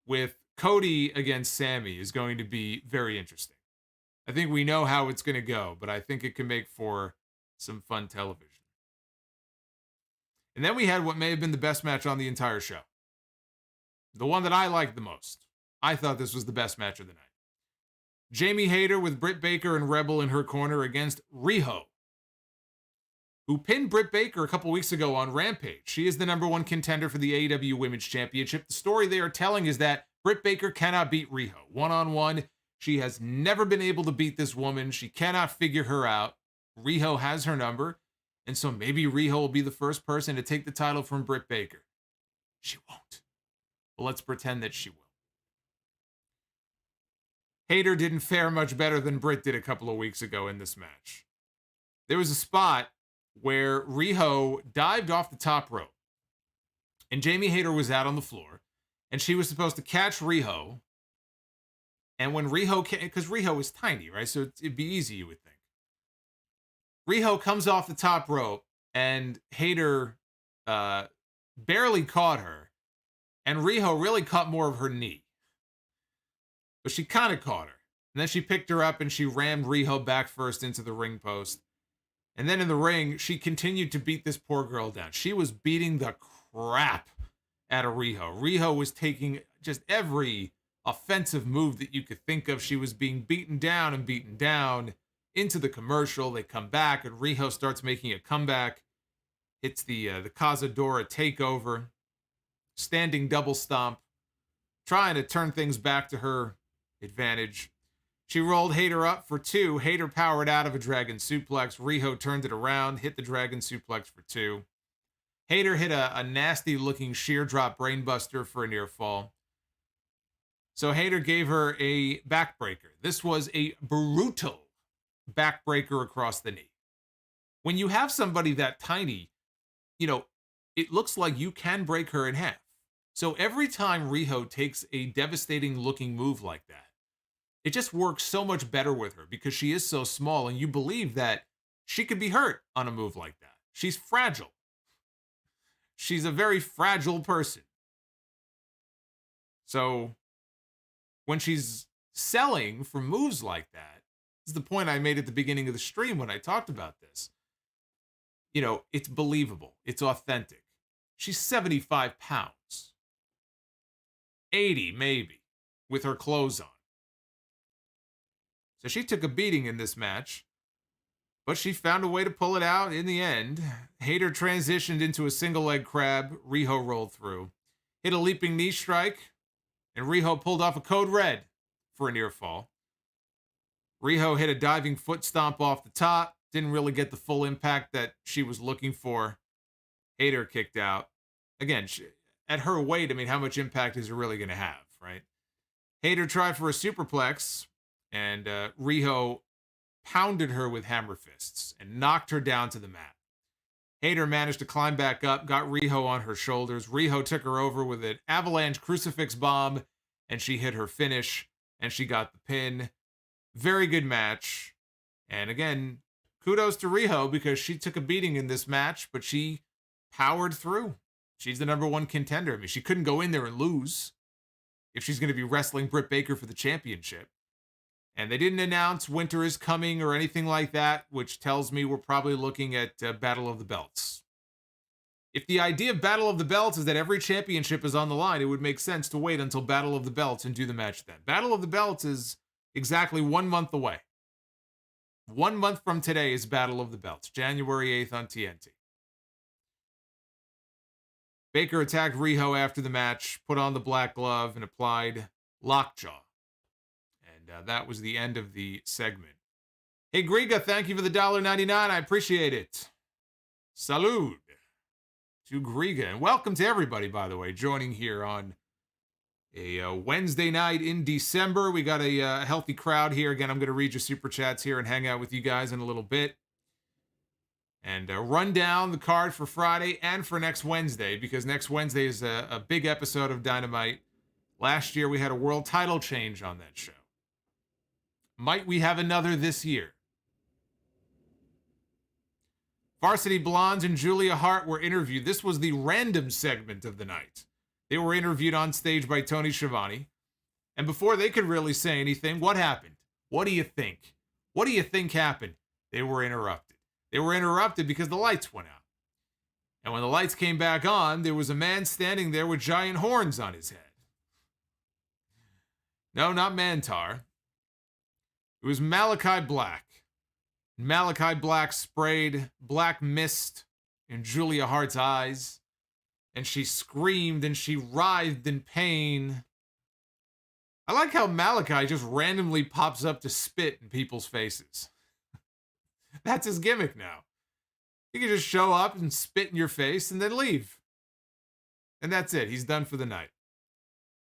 with Cody against Sammy is going to be very interesting. I think we know how it's going to go, but I think it can make for some fun television. And then we had what may have been the best match on the entire show. The one that I liked the most. I thought this was the best match of the night. Jamie Hayter with Britt Baker and Rebel in her corner against Riho, who pinned Britt Baker a couple weeks ago on Rampage. She is the number 1 contender for the AEW Women's Championship. The story they are telling is that Britt Baker cannot beat Riho. One-on-one, she has never been able to beat this woman. She cannot figure her out. Riho has her number, and so maybe Riho will be the first person to take the title from Britt Baker. She won't. But let's pretend that she will. Hayter didn't fare much better than Britt did a couple of weeks ago in this match. There was a spot where Riho dived off the top rope, and Jamie Hayter was out on the floor, and she was supposed to catch Riho. And when Riho, because Riho is tiny, right? So it'd be easy, you would think. Riho comes off the top rope, and Hayter barely caught her, and Riho really caught more of her knee. But she kind of caught her. And then she picked her up, and she rammed Riho back first into the ring post. And then in the ring, she continued to beat this poor girl down. She was beating the crap out of Riho. Riho was taking just every offensive move that you could think of. She was being beaten down and beaten down into the commercial. They come back, and Riho starts making a comeback. Hits the Cazadora takeover, standing double stomp, trying to turn things back to her advantage. She rolled Hayter up for 2. Hayter powered out of a dragon suplex. Riho turned it around, hit the dragon suplex for 2. Hayter hit a nasty-looking sheer drop brainbuster for a near fall. So Hayter gave her a backbreaker. This was a brutal backbreaker across the knee. When you have somebody that tiny, it looks like you can break her in half. So every time Riho takes a devastating-looking move like that, it just works so much better with her because she is so small, and you believe that she could be hurt on a move like that. She's fragile. She's a very fragile person. So when she's selling for moves like that, this is the point I made at the beginning of the stream when I talked about this. It's believable. It's authentic. She's 75 pounds. 80, maybe, with her clothes on. So she took a beating in this match, but she found a way to pull it out in the end. Hayter transitioned into a single leg crab. Riho rolled through. Hit a leaping knee strike, and Riho pulled off a code red for a near fall. Riho hit a diving foot stomp off the top. Didn't really get the full impact that she was looking for. Hayter kicked out. Again, at her weight, how much impact is it really going to have, right? Hayter tried for a superplex, and Riho pounded her with hammer fists and knocked her down to the mat. Hayter managed to climb back up, got Riho on her shoulders. Riho took her over with an avalanche crucifix bomb, and she hit her finish, and she got the pin. Very good match. And again, kudos to Riho because she took a beating in this match, but she powered through. She's the number 1 contender. She couldn't go in there and lose if she's going to be wrestling Britt Baker for the championship. And they didn't announce Winter is coming or anything like that, which tells me we're probably looking at Battle of the Belts. If the idea of Battle of the Belts is that every championship is on the line, it would make sense to wait until Battle of the Belts and do the match then. Battle of the Belts is exactly 1 month away. 1 month from today is Battle of the Belts, January 8th on TNT. Baker attacked Riho after the match, put on the black glove, and applied lockjaw. And that was the end of the segment. Hey, Griga, thank you for the $1.99. I appreciate it. Salud to Griga. And welcome to everybody, by the way, joining here on a Wednesday night in December. We got a healthy crowd here. Again, I'm going to read your super chats here and hang out with you guys in a little bit. And run down the card for Friday and for next Wednesday, because next Wednesday is a big episode of Dynamite. Last year, we had a world title change on that show. Might we have another this year? Varsity Blondes and Julia Hart were interviewed. This was the random segment of the night. They were interviewed on stage by Tony Schiavone. And before they could really say anything, what happened? What do you think? What do you think happened? They were interrupted. They were interrupted because the lights went out. And when the lights came back on, there was a man standing there with giant horns on his head. No, not Mantar. It was Malachi Black. Malachi Black sprayed black mist in Julia Hart's eyes, and she screamed and she writhed in pain. I like how Malachi just randomly pops up to spit in people's faces. That's his gimmick now. He can just show up and spit in your face and then leave. And that's it. He's done for the night.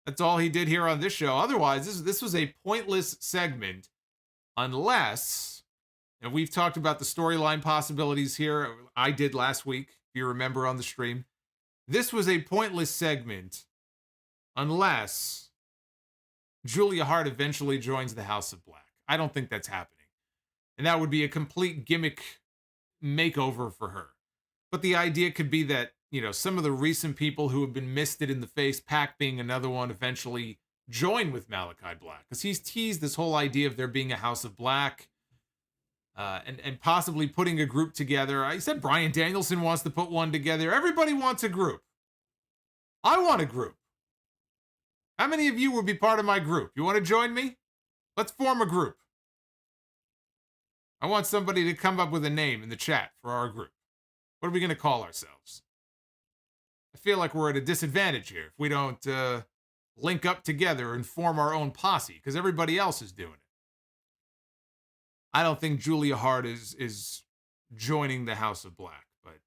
That's all he did here on this show. Otherwise, this was a pointless segment unless, and we've talked about the storyline possibilities here. I did last week, if you remember on the stream. This was a pointless segment unless Julia Hart eventually joins the House of Black. I don't think that's happening. And that would be a complete gimmick makeover for her. But the idea could be that, some of the recent people who have been misted in the face, Pac being another one, eventually join with Malachi Black. Because he's teased this whole idea of there being a House of Black and possibly putting a group together. I said Bryan Danielson wants to put one together. Everybody wants a group. I want a group. How many of you would be part of my group? You want to join me? Let's form a group. I want somebody to come up with a name in the chat for our group. What are we going to call ourselves? I feel like we're at a disadvantage here if we don't link up together and form our own posse, because everybody else is doing it. I don't think Julia Hart is joining the House of Black, but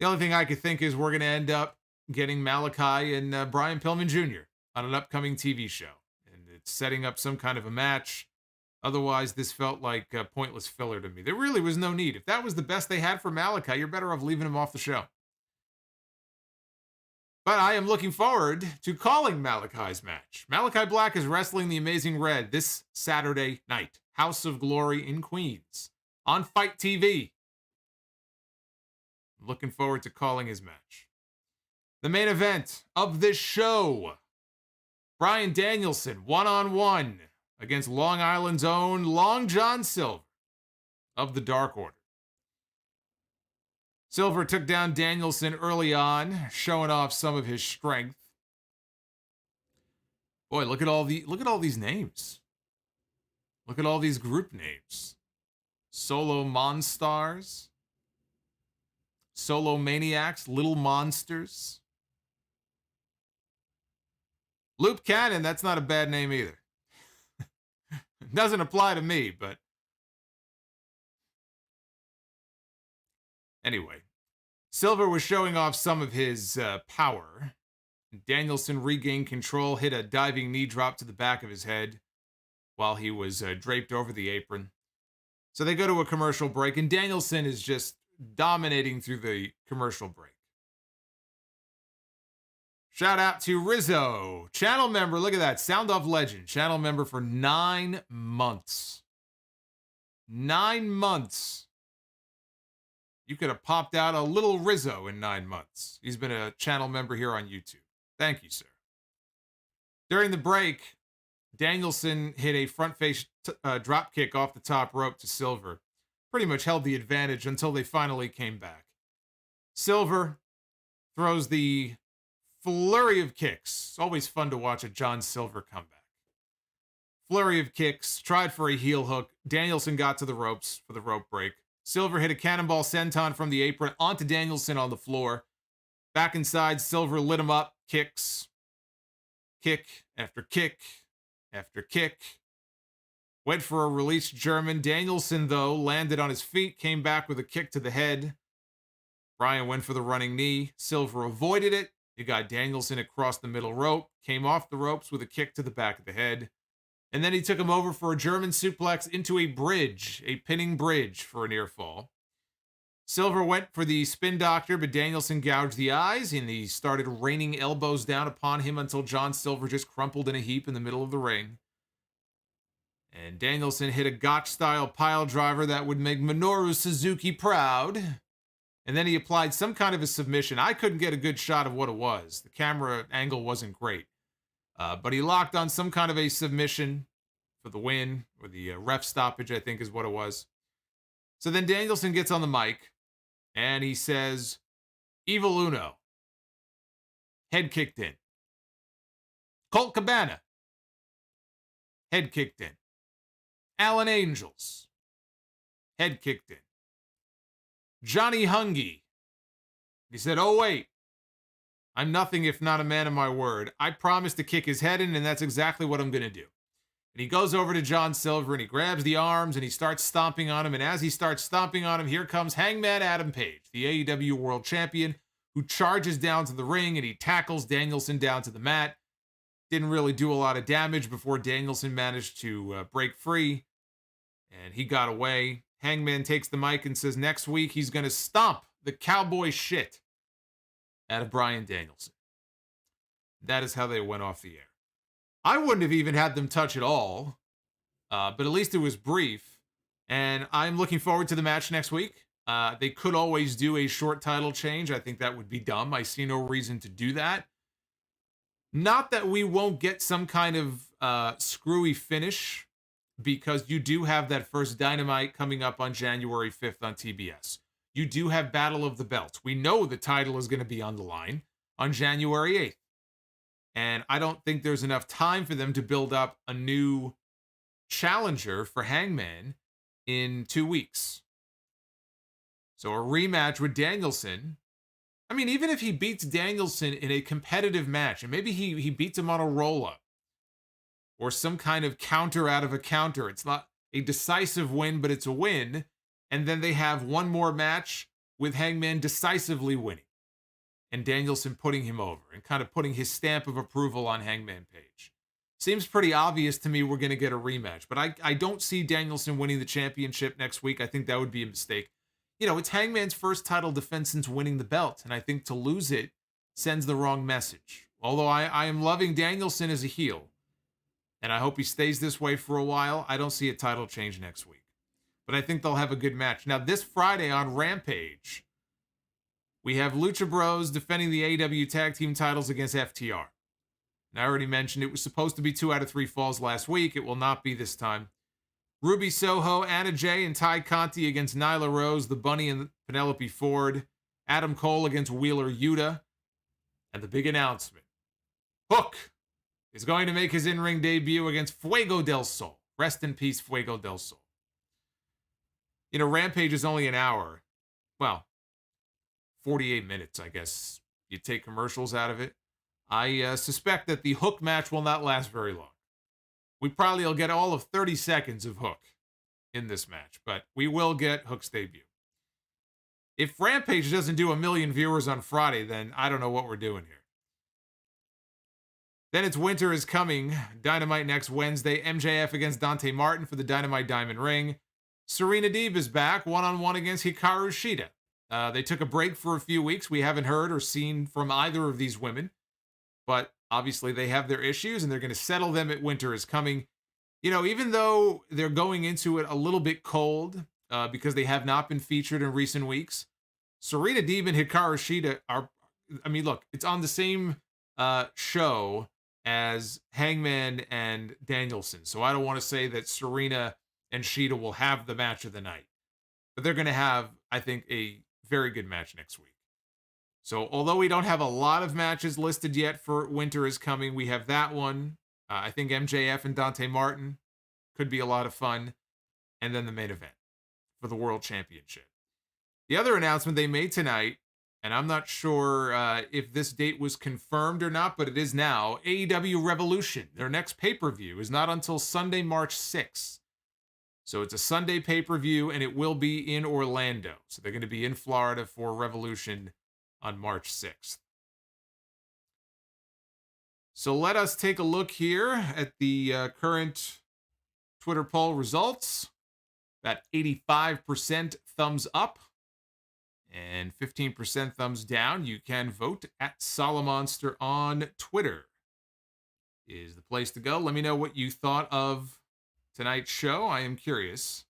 the only thing I could think is we're going to end up getting Malachi and Brian Pillman Jr. on an upcoming TV show, and it's setting up some kind of a match. Otherwise, this felt like pointless filler to me. There really was no need. If that was the best they had for Malachi, you're better off leaving him off the show. But I am looking forward to calling Malachi's match. Malachi Black is wrestling the Amazing Red this Saturday night. House of Glory in Queens on Fight TV. I'm looking forward to calling his match. The main event of this show. Bryan Danielson, one-on-one against Long Island's own Long John Silver of the Dark Order. Silver took down Danielson early on, showing off some of his strength. Boy, look at all these names. Look at all these group names. Solo Monstars, Solo Maniacs, Little Monsters. Loop Cannon, that's not a bad name either. Doesn't apply to me, but anyway, Silver was showing off some of his power. Danielson regained control, hit a diving knee drop to the back of his head while he was draped over the apron. So they go to a commercial break, and Danielson is just dominating through the commercial break. Shout out to Rizzo, channel member. Look at that, Sound Off Legend, channel member for 9 months. 9 months. You could have popped out a little Rizzo in 9 months. He's been a channel member here on YouTube. Thank you, sir. During the break, Danielson hit a front face drop kick off the top rope to Silver. Pretty much held the advantage until they finally came back. Silver throws the flurry of kicks. It's always fun to watch a John Silver comeback. Flurry of kicks, tried for a heel hook. Danielson got to the ropes for the rope break. Silver hit a cannonball senton from the apron onto Danielson on the floor. Back inside, Silver lit him up. Kicks. Kick after kick after kick. Went for a released German. Danielson, though, landed on his feet, came back with a kick to the head. Bryan went for the running knee. Silver avoided it. He got Danielson across the middle rope, came off the ropes with a kick to the back of the head. And then he took him over for a German suplex into a bridge, a pinning bridge for a near fall. Silver went for the spin doctor, but Danielson gouged the eyes, and he started raining elbows down upon him until John Silver just crumpled in a heap in the middle of the ring. And Danielson hit a Gotch-style pile driver that would make Minoru Suzuki proud. And then he applied some kind of a submission. I couldn't get a good shot of what it was. The camera angle wasn't great. But he locked on some kind of a submission for the win, or the ref stoppage, I think is what it was. So then Danielson gets on the mic, and he says, Evil Uno. Head kicked in. Colt Cabana. Head kicked in. Alan Angels. Head kicked in. Johnny Hungy. He said, oh, wait. I'm nothing if not a man of my word. I promised to kick his head in, and that's exactly what I'm going to do. And he goes over to John Silver, and he grabs the arms, and he starts stomping on him. And as he starts stomping on him, here comes Hangman Adam Page, the AEW World Champion, who charges down to the ring, and he tackles Danielson down to the mat. Didn't really do a lot of damage before Danielson managed to break free, and he got away. Hangman takes the mic and says next week he's going to stomp the cowboy shit out of Bryan Danielson. That is how they went off the air. I wouldn't have even had them touch at all, but at least it was brief, and I'm looking forward to the match next week. They could always do a short title change. I think that would be dumb. I see no reason to do that. Not that we won't get some kind of screwy finish, because you do have that first Dynamite coming up on January 5th on TBS. You do have Battle of the Belts. We know the title is going to be on the line on January 8th. And I don't think there's enough time for them to build up a new challenger for Hangman in 2 weeks. So a rematch with Danielson. I mean, even if he beats Danielson in a competitive match, and maybe he beats him on a roll-up or some kind of counter out of a counter. It's not a decisive win, but it's a win. And then they have one more match with Hangman decisively winning and Danielson putting him over and kind of putting his stamp of approval on Hangman Page. Seems pretty obvious to me we're going to get a rematch, but I don't see Danielson winning the championship next week. I think that would be a mistake. You know, it's Hangman's first title defense since winning the belt, and I think to lose it sends the wrong message. Although I am loving Danielson as a heel, and I hope he stays this way for a while, I don't see a title change next week. But I think they'll have a good match. Now, this Friday on Rampage, we have Lucha Bros defending the AEW Tag Team titles against FTR. And I already mentioned it was supposed to be 2 out of 3 falls last week. It will not be this time. Ruby Soho, Anna Jay, and Ty Conti against Nyla Rose, The Bunny, and Penelope Ford. Adam Cole against Wheeler Yuta. And the big announcement. Hook is going to make his in-ring debut against Fuego del Sol. Rest in peace, Fuego del Sol. You know, Rampage is only an hour. Well, 48 minutes, I guess. You take commercials out of it. I suspect that the Hook match will not last very long. We probably will get all of 30 seconds of Hook in this match, but we will get Hook's debut. If Rampage doesn't do 1 million viewers on Friday, then I don't know what we're doing here. Then it's Winter is Coming. Dynamite next Wednesday. MJF against Dante Martin for the Dynamite Diamond Ring. Serena Deeb is back, one-on-one against Hikaru Shida. They took a break for a few weeks. We haven't heard or seen from either of these women. But obviously they have their issues, and they're going to settle them at Winter is Coming. You know, even though they're going into it a little bit cold because they have not been featured in recent weeks, Serena Deeb and Hikaru Shida are, I mean, look, it's on the same show as Hangman and Danielson. So I don't want to say that Serena and Shida will have the match of the night. But they're going to have, I think, a very good match next week. So although we don't have a lot of matches listed yet for Winter is Coming, we have that one. I think MJF and Dante Martin could be a lot of fun. And then the main event for the World Championship. The other announcement they made tonight, and I'm not sure if this date was confirmed or not, but it is now, AEW Revolution. Their next pay-per-view is not until Sunday, March 6th. So it's a Sunday pay-per-view, and it will be in Orlando. So they're going to be in Florida for Revolution on March 6th. So let us take a look here at the current Twitter poll results. About 85% thumbs up and 15% thumbs down. You can vote at Solomonster on Twitter is the place to go. Let me know what you thought of tonight's show. I am curious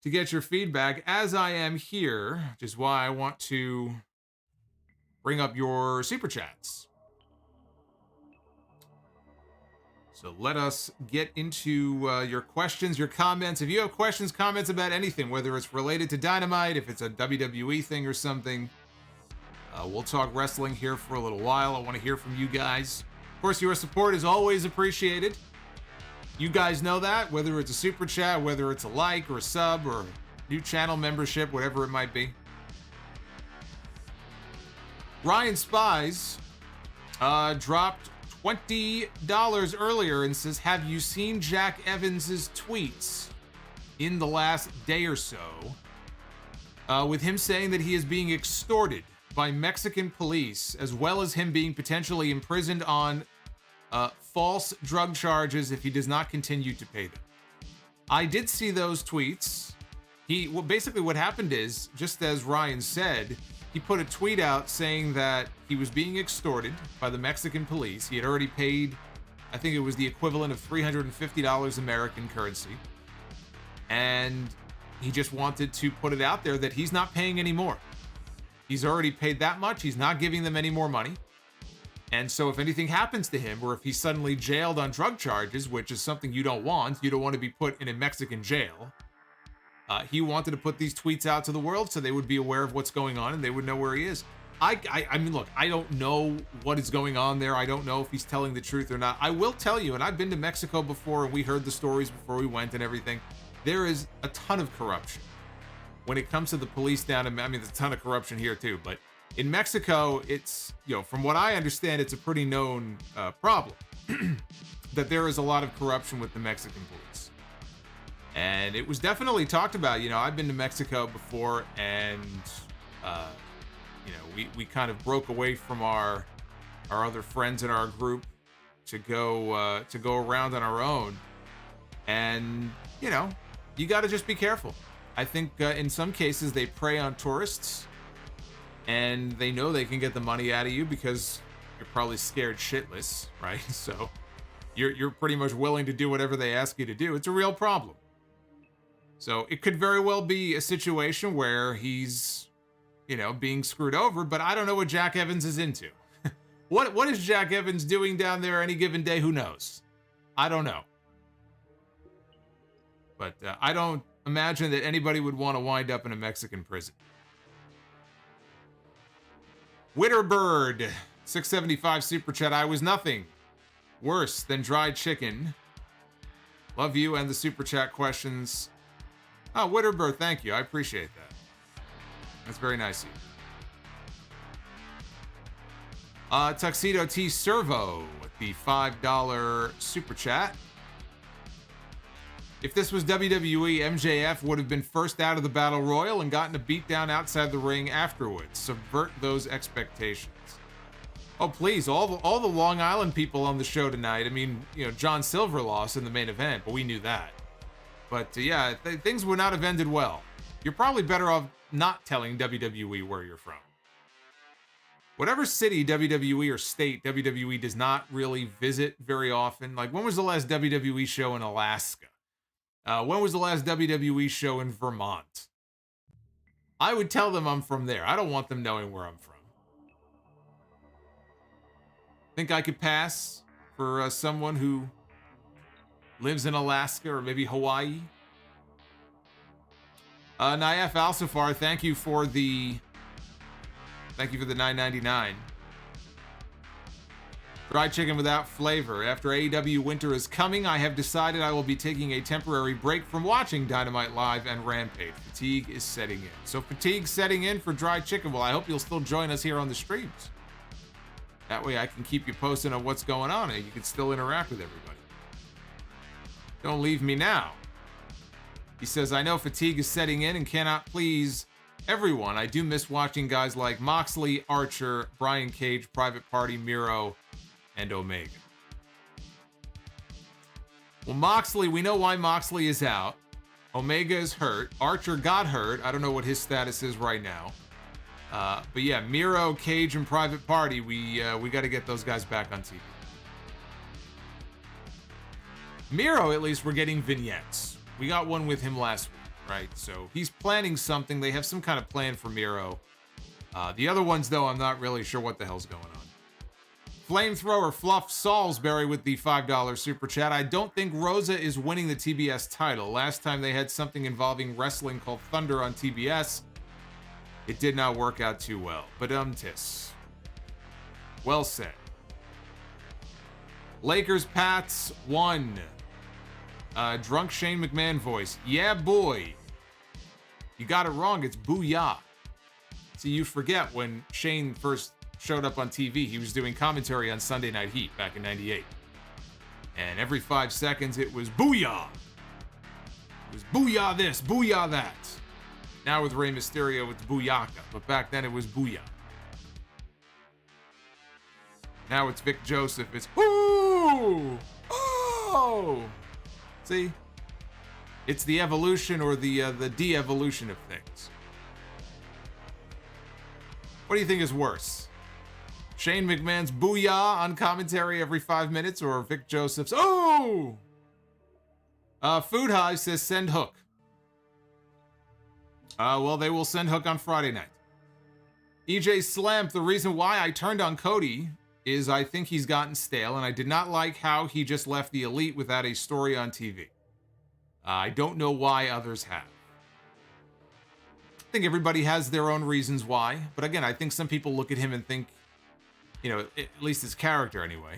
to get your feedback as I am here, which is why I want to bring up your super chats. So let us get into your questions, your comments. If you have questions, comments about anything, whether it's related to Dynamite, if it's a WWE thing or something, we'll talk wrestling here for a little while. I want to hear from you guys. Of course, your support is always appreciated. You guys know that, whether it's a super chat, whether it's a like or a sub or new channel membership, whatever it might be. Ryan Spies dropped $20 earlier and says, have you seen Jack Evans's tweets in the last day or so with him saying that he is being extorted by Mexican police, as well as him being potentially imprisoned on false drug charges if he does not continue to pay them? I did see those tweets. Basically what happened is, just as Ryan said, he put a tweet out saying that he was being extorted by the Mexican police. He had already paid, I think it was the equivalent of $350 American currency. And he just wanted to put it out there that he's not paying any more. He's already paid that much. He's not giving them any more money. And so if anything happens to him, or if he's suddenly jailed on drug charges, which is something you don't want to be put in a Mexican jail. He wanted to put these tweets out to the world so they would be aware of what's going on and they would know where he is. I mean, look, I don't know what is going on there. I don't know if he's telling the truth or not. I will tell you, and I've been to Mexico before, and we heard the stories before we went and everything. There is a ton of corruption when it comes to the police down in, I mean, there's a ton of corruption here too, but in Mexico, it's, you know, from what I understand, it's a pretty known problem that there is a lot of corruption with the Mexican police. And it was definitely talked about. You know, I've been to Mexico before, and you know, we kind of broke away from our other friends in our group to go around on our own, and you know, you got to just be careful. I think in some cases they prey on tourists, and they know they can get the money out of you because you're probably scared shitless, right? So you're pretty much willing to do whatever they ask you to do. It's a real problem. So it could very well be a situation where he's, you know, being screwed over, but I don't know what Jack Evans is into. What is Jack Evans doing down there any given day? Who knows? I don't know. But I don't imagine that anybody would want to wind up in a Mexican prison. Witterbird, 675 Super Chat. I was nothing worse than dried chicken. Love you and the Super Chat questions. Oh, Witterbird, thank you. I appreciate that. That's very nice of you. Tuxedo T Servo with the $5 Super Chat. If this was WWE, MJF would have been first out of the Battle Royal and gotten a beatdown outside the ring afterwards. Subvert those expectations. Oh, please, all the Long Island people on the show tonight. I mean, you know, John Silver lost in the main event, but we knew that. But yeah, things would not have ended well. You're probably better off not telling WWE where you're from. Whatever city, WWE, or state WWE does not really visit very often. Like, when was the last WWE show in Alaska? When was the last WWE show in Vermont? I would tell them I'm from there. I don't want them knowing where I'm from. Think I could pass for someone who lives in Alaska or maybe Hawaii? Naif Al-Safar, thank you for the $9.99. Fried chicken without flavor. After AEW Winter is coming, I have decided I will be taking a temporary break from watching Dynamite Live and Rampage. Fatigue is setting in. So fatigue's setting in for dried chicken. Well, I hope you'll still join us here on the streams. That way I can keep you posted on what's going on and you can still interact with everybody. Don't leave me now. He says, I know fatigue is setting in and cannot please everyone. I do miss watching guys like Moxley, Archer, Brian Cage, Private Party, Miro, and Omega. Well, Moxley, we know why Moxley is out. Omega is hurt. Archer got hurt. I don't know what his status is right now. But yeah, Miro, Cage, and Private Party, we got to get those guys back on TV. Miro, at least, we're getting vignettes. We got one with him last week, right? So he's planning something. They have some kind of plan for Miro. The other ones, though, I'm not really sure what the hell's going on. Flamethrower Fluff Salisbury with the $5 Super Chat. I don't think Rosa is winning the TBS title. Last time they had something involving wrestling called Thunder on TBS. It did not work out too well. But tis. Well said. Lakers Pats 1. Drunk Shane McMahon voice. Yeah, boy. You got it wrong. It's booyah. See, you forget when Shane first showed up on TV, he was doing commentary on Sunday Night Heat back in '98. And every 5 seconds, it was booyah. It was booyah this, booyah that. Now with Rey Mysterio, it's booyaka. But back then, it was booyah. Now it's Vic Joseph. It's ooh! Oh! See? It's the evolution or the de-evolution of things. What do you think is worse? Shane McMahon's booyah on commentary every 5 minutes, or Vic Joseph's oh! Food Hive says send Hook. Well, they will send Hook on Friday night. EJ Slamp, the reason why I turned on Cody is I think he's gotten stale, and I did not like how he just left the Elite without a story on TV. I don't know why others have. I think everybody has their own reasons why. But again, I think some people look at him and think, you know, at least his character anyway,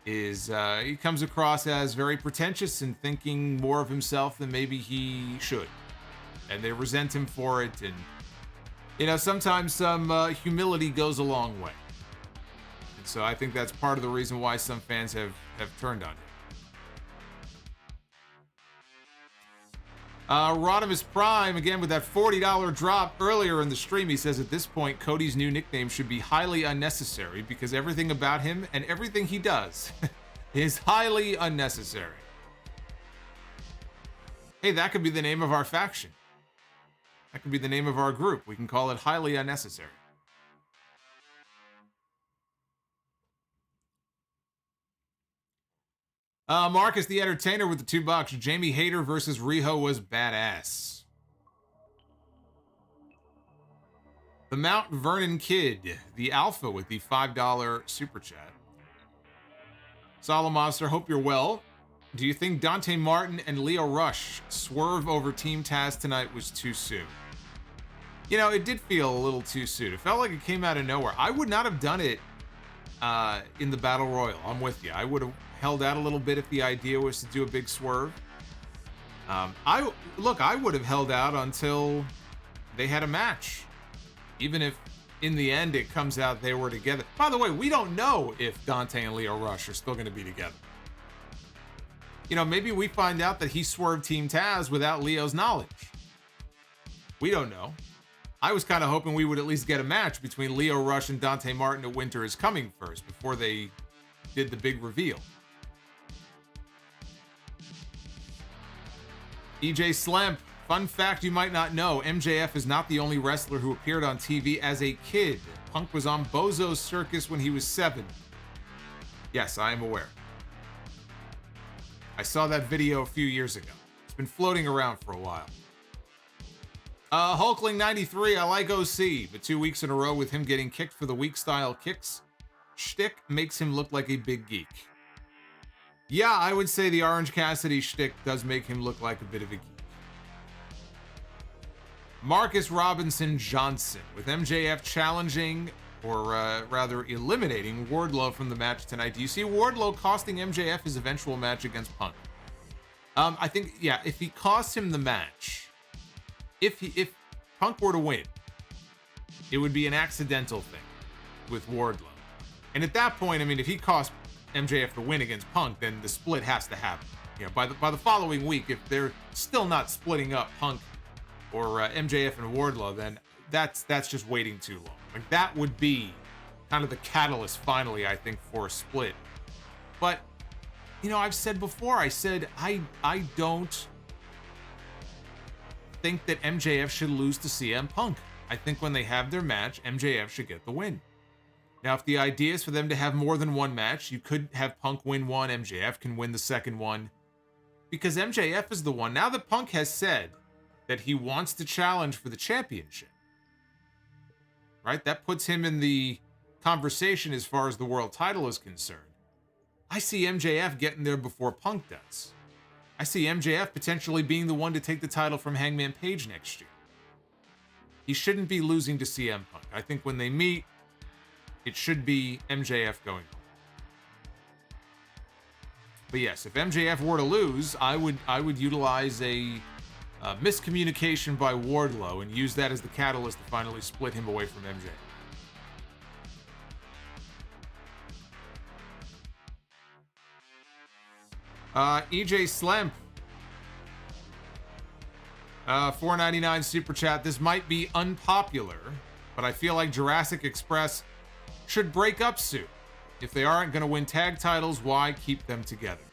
is he comes across as very pretentious and thinking more of himself than maybe he should. And they resent him for it. And, you know, sometimes some humility goes a long way. And so I think that's part of the reason why some fans have turned on him. Rodimus Prime, again, with that $40 drop earlier in the stream, he says, at this point, Cody's new nickname should be highly unnecessary because everything about him and everything he does is highly unnecessary. Hey, that could be the name of our faction. That could be the name of our group. We can call it highly unnecessary. Marcus the Entertainer with the $2. Jamie Hayter versus Riho was badass. The Mount Vernon Kid, the Alpha with the $5 super chat. Solomonster, hope you're well. Do you think Dante Martin and Lio Rush swerve over Team Taz tonight was too soon? You know, it did feel a little too soon. It felt like it came out of nowhere. I would not have done it in the Battle Royal. I'm with you. I would have held out a little bit if the idea was to do a big swerve. I would have held out until they had a match, even if in the end it comes out they were together. By the way, we don't know if Dante and Lio Rush are still going to be together. You know, maybe we find out that he swerved Team Taz without Leo's knowledge. We don't know. I was kind of hoping we would at least get a match between Lio Rush and Dante Martin at Winter is Coming first before they did the big reveal. EJ Slamp, fun fact you might not know, MJF is not the only wrestler who appeared on TV as a kid. Punk was on Bozo's Circus when he was 7. Yes, I am aware. I saw that video a few years ago. It's been floating around for a while. Hulkling93, I like OC, but 2 weeks in a row with him getting kicked for the weak style kicks shtick makes him look like a big geek. Yeah, I would say the Orange Cassidy shtick does make him look like a bit of a geek. Marcus Robinson Johnson, with MJF challenging, or rather eliminating Wardlow from the match tonight. Do you see Wardlow costing MJF his eventual match against Punk? I think, yeah, if he costs him the match, if Punk were to win, it would be an accidental thing with Wardlow. And at that point, I mean, if he costs MJF to win against Punk, then the split has to happen. You know, by the following week, if they're still not splitting up Punk or MJF and Wardlow, then that's just waiting too long. Like, that would be kind of the catalyst finally, I think, for a split. But, you know, I've said before, I said I don't think that MJF should lose to CM Punk. I think when they have their match, MJF should get the win. Now, if the idea is for them to have more than one match, you could have Punk win one, MJF can win the second one. Because MJF is the one, now that Punk has said that he wants to challenge for the championship, right? That puts him in the conversation as far as the world title is concerned. I see MJF getting there before Punk does. I see MJF potentially being the one to take the title from Hangman Page next year. He shouldn't be losing to CM Punk. I think when they meet, it should be MJF going. But yes, if MJF were to lose, I would utilize a miscommunication by Wardlow and use that as the catalyst to finally split him away from MJF. EJ Slamp, $4.99 super chat. This might be unpopular, but I feel like Jurassic Express should break up soon. If they aren't going to win tag titles, why keep them together?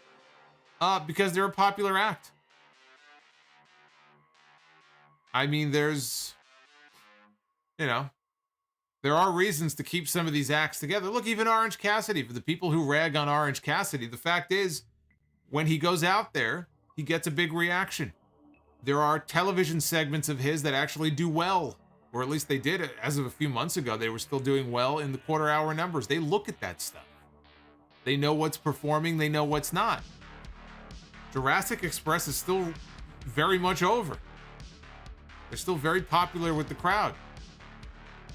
Because they're a popular act. I mean, there's, you know, there are reasons to keep some of these acts together. Look, even Orange Cassidy, for the people who rag on Orange Cassidy, the fact is, when he goes out there, he gets a big reaction. There are television segments of his that actually do well, or at least they did. As of a few months ago, they were still doing well in the quarter-hour numbers. They look at that stuff. They know what's performing. They know what's not. Jurassic Express is still very much over. They're still very popular with the crowd.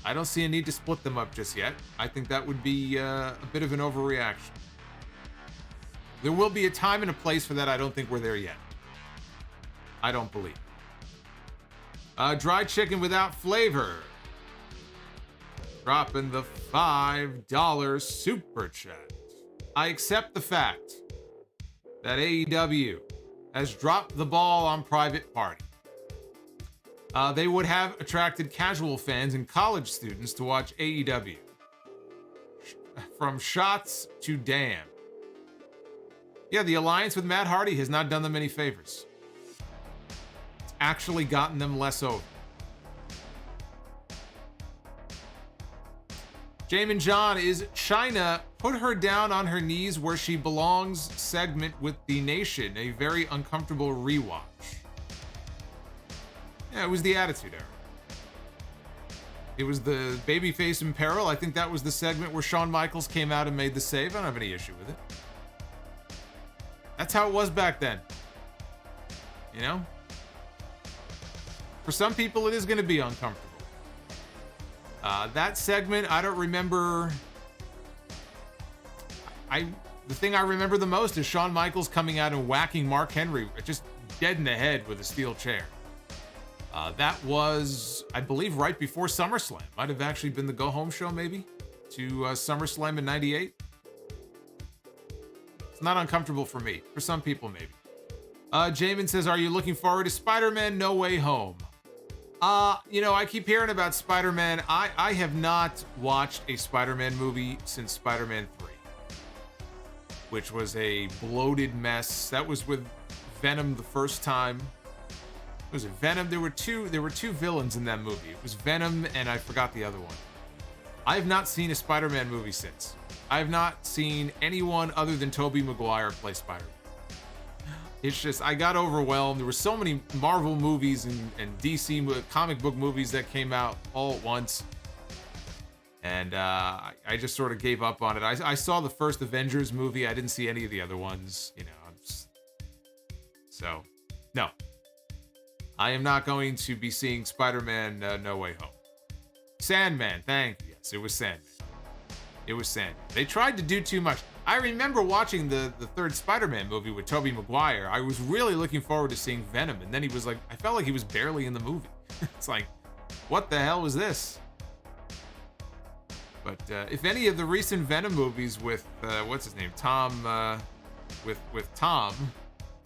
I don't see a need to split them up just yet. I think that would be a bit of an overreaction. There will be a time and a place for that. I don't think we're there yet. I don't believe. Dry chicken without flavor. Dropping the $5 super chat. I accept the fact that AEW has dropped the ball on Private Party. They would have attracted casual fans and college students to watch AEW. From shots to damn. Yeah, the alliance with Matt Hardy has not done them any favors. It's actually gotten them less over. Jamin John, is China put her down on her knees where she belongs segment with the Nation a very uncomfortable rewatch? Yeah, it was the Attitude Era. It was the Babyface in Peril. I think that was the segment where Shawn Michaels came out and made the save. I don't have any issue with it. That's how it was back then. You know? For some people, it is going to be uncomfortable. That segment, I don't remember. The thing I remember the most is Shawn Michaels coming out and whacking Mark Henry just dead in the head with a steel chair. That was, I believe, right before SummerSlam. Might have actually been the go-home show, maybe, to SummerSlam in '98. It's not uncomfortable for me. For some people, maybe. Jamin says, are you looking forward to Spider-Man No Way Home? You know, I keep hearing about Spider-Man. I have not watched a Spider-Man movie since Spider-Man 3, which was a bloated mess. That was with Venom the first time. Was it Venom? There were two villains in that movie. It was Venom and I forgot the other one. I have not seen a Spider-Man movie since. I have not seen anyone other than Tobey Maguire play Spider-Man. It's just, I got overwhelmed. There were so many Marvel movies and DC comic book movies that came out all at once. And I just sort of gave up on it. I saw the first Avengers movie. I didn't see any of the other ones. You know, so, no. I am not going to be seeing Spider-Man No Way Home. Sandman, thank you. Yes, it was Sandman. It was Sandman. They tried to do too much. I remember watching the third Spider-Man movie with Tobey Maguire. I was really looking forward to seeing Venom, and then he was like, I felt like he was barely in the movie. It's like, what the hell was this? But if any of the recent Venom movies with, what's his name? Tom, with Tom,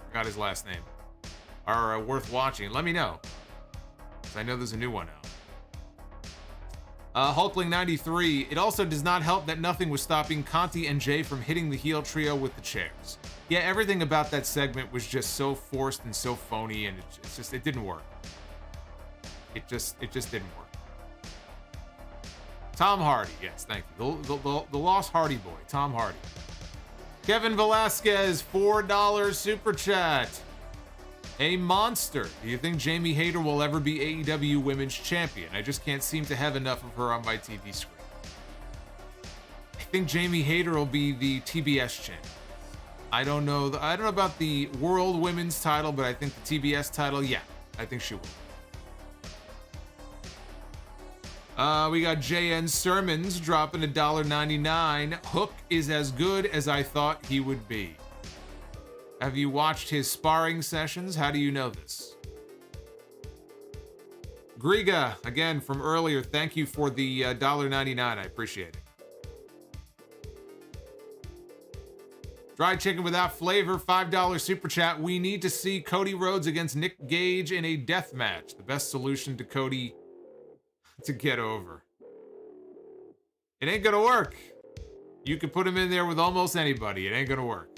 forgot his last name, are worth watching, let me know. 'Cause I know there's a new one out. Hulkling93, it also does not help that nothing was stopping Conti and Jay from hitting the heel trio with the chairs. Yeah, everything about that segment was just so forced and so phony, and it didn't work. It just didn't work. Tom Hardy, yes, thank you. The lost Hardy boy, Tom Hardy. Kevin Velasquez, $4 super chat. A monster. Do you think Jamie Hayter will ever be AEW Women's Champion? I just can't seem to have enough of her on my TV screen. I think Jamie Hayter will be the TBS champion. I don't know about the World Women's title, but I think the TBS title, yeah, I think she will. We got JN Sermons dropping $1.99. Hook is as good as I thought he would be. Have you watched his sparring sessions? How do you know this? Griga, again from earlier, thank you for the $1.99. I appreciate it. Dried chicken without flavor, $5 super chat. We need to see Cody Rhodes against Nick Gage in a death match. The best solution to Cody to get over. It ain't gonna work. You can put him in there with almost anybody. It ain't gonna work.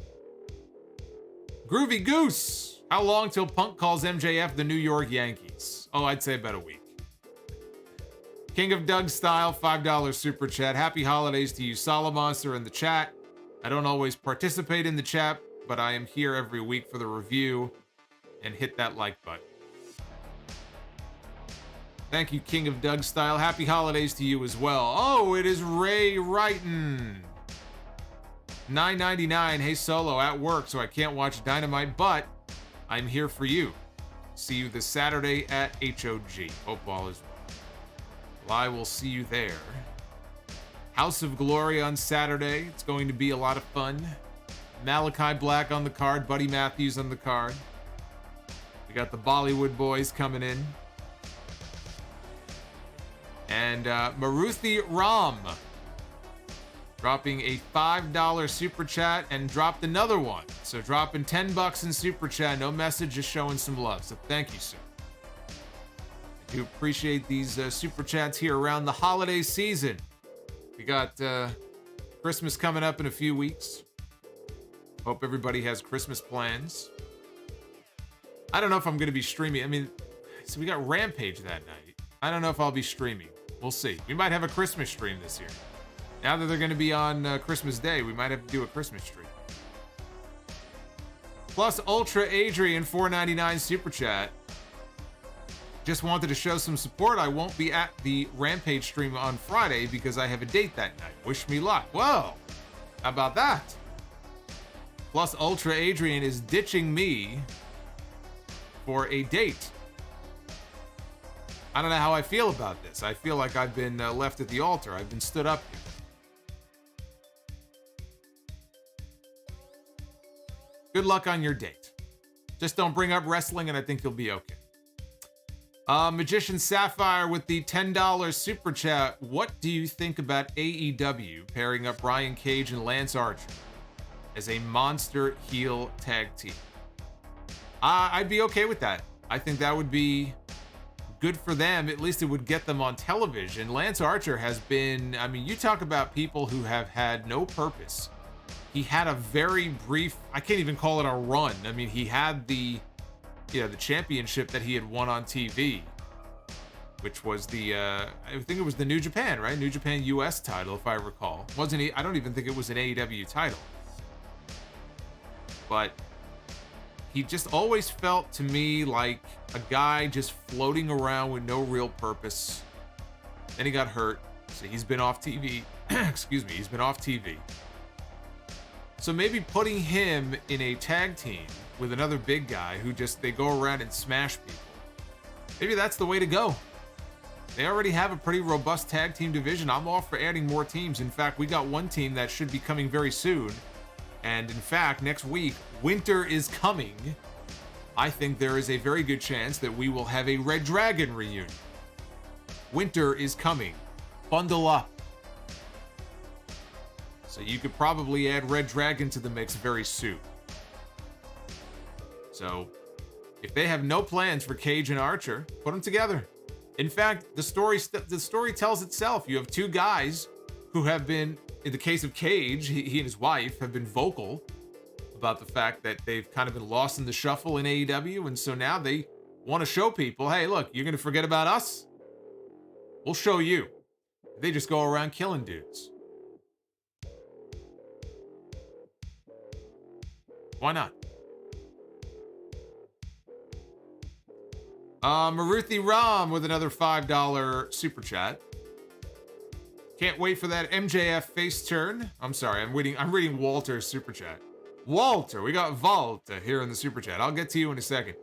Groovy Goose, how long till Punk calls MJF the New York Yankees? Oh, I'd say about a week. King of Doug Style, $5 super chat. Happy holidays to you, Solomonster, in the chat. I don't always participate in the chat, but I am here every week for the review, and hit that like button. Thank you, King of Doug Style. Happy holidays to you as well. Oh, it is Ray Wrighton. $9.99. Hey, Solo, at work, so I can't watch Dynamite, but I'm here for you. see you this Saturday at HOG. Hope all is well. Well, I will see you there. House of Glory on Saturday. It's going to be a lot of fun. Malachi Black on the card. Buddy Matthews on the card. We got the Bollywood boys coming in. And Maruthi Ram dropping a $5 super chat and dropped another one. So dropping $10 in super chat. No message, just showing some love. So thank you, sir. I do appreciate these super chats here around the holiday season. We got Christmas coming up in a few weeks. Hope everybody has Christmas plans. I don't know if I'm going to be streaming. I mean, so we got Rampage that night. I don't know if I'll be streaming. We'll see. We might have a Christmas stream this year. Now that they're going to be on Christmas Day, we might have to do a Christmas stream. Plus, Ultra Adrian, $4.99 super chat. Just wanted to show some support. I won't be at the Rampage stream on Friday because I have a date that night. Wish me luck. Whoa! How about that? Plus, Ultra Adrian is ditching me for a date. I don't know how I feel about this. I feel like I've been left at the altar. I've been stood up here. Good luck on your date. Just don't bring up wrestling and I think you'll be okay. Magician Sapphire with the $10 super chat. What do you think about AEW pairing up Brian Cage and Lance Archer as a monster heel tag team? I'd be okay with that. I think that would be good for them. At least it would get them on television. Lance Archer has been, I mean, you talk about people who have had no purpose. He had a very brief, I can't even call it a run. I mean, he had the championship that he had won on TV, which was the, I think it was the New Japan, right? New Japan US title, if I recall. Wasn't he? I don't even think it was an AEW title. But he just always felt to me like a guy just floating around with no real purpose. Then he got hurt, so he's been off TV. Excuse me, he's been off TV. So maybe putting him in a tag team with another big guy who just, they go around and smash people. Maybe that's the way to go. They already have a pretty robust tag team division. I'm all for adding more teams. In fact, we got one team that should be coming very soon. And in fact, next week, winter is coming. I think there is a very good chance that we will have a Red Dragon reunion. Winter is coming. Bundle up. So you could probably add Red Dragon to the mix very soon. So if they have no plans for Cage and Archer, put them together. In fact, the story tells itself. You have two guys who have been, in the case of Cage, he and his wife have been vocal about the fact that they've kind of been lost in the shuffle in AEW, and so now they want to show people, hey, look, you're going to forget about us? We'll show you. They just go around killing dudes. Why not? Maruthi Ram with another $5 super chat. Can't wait for that MJF face turn. I'm sorry, I'm reading Walter's super chat. Walter, we got Walter here in the super chat. I'll get to you in a second.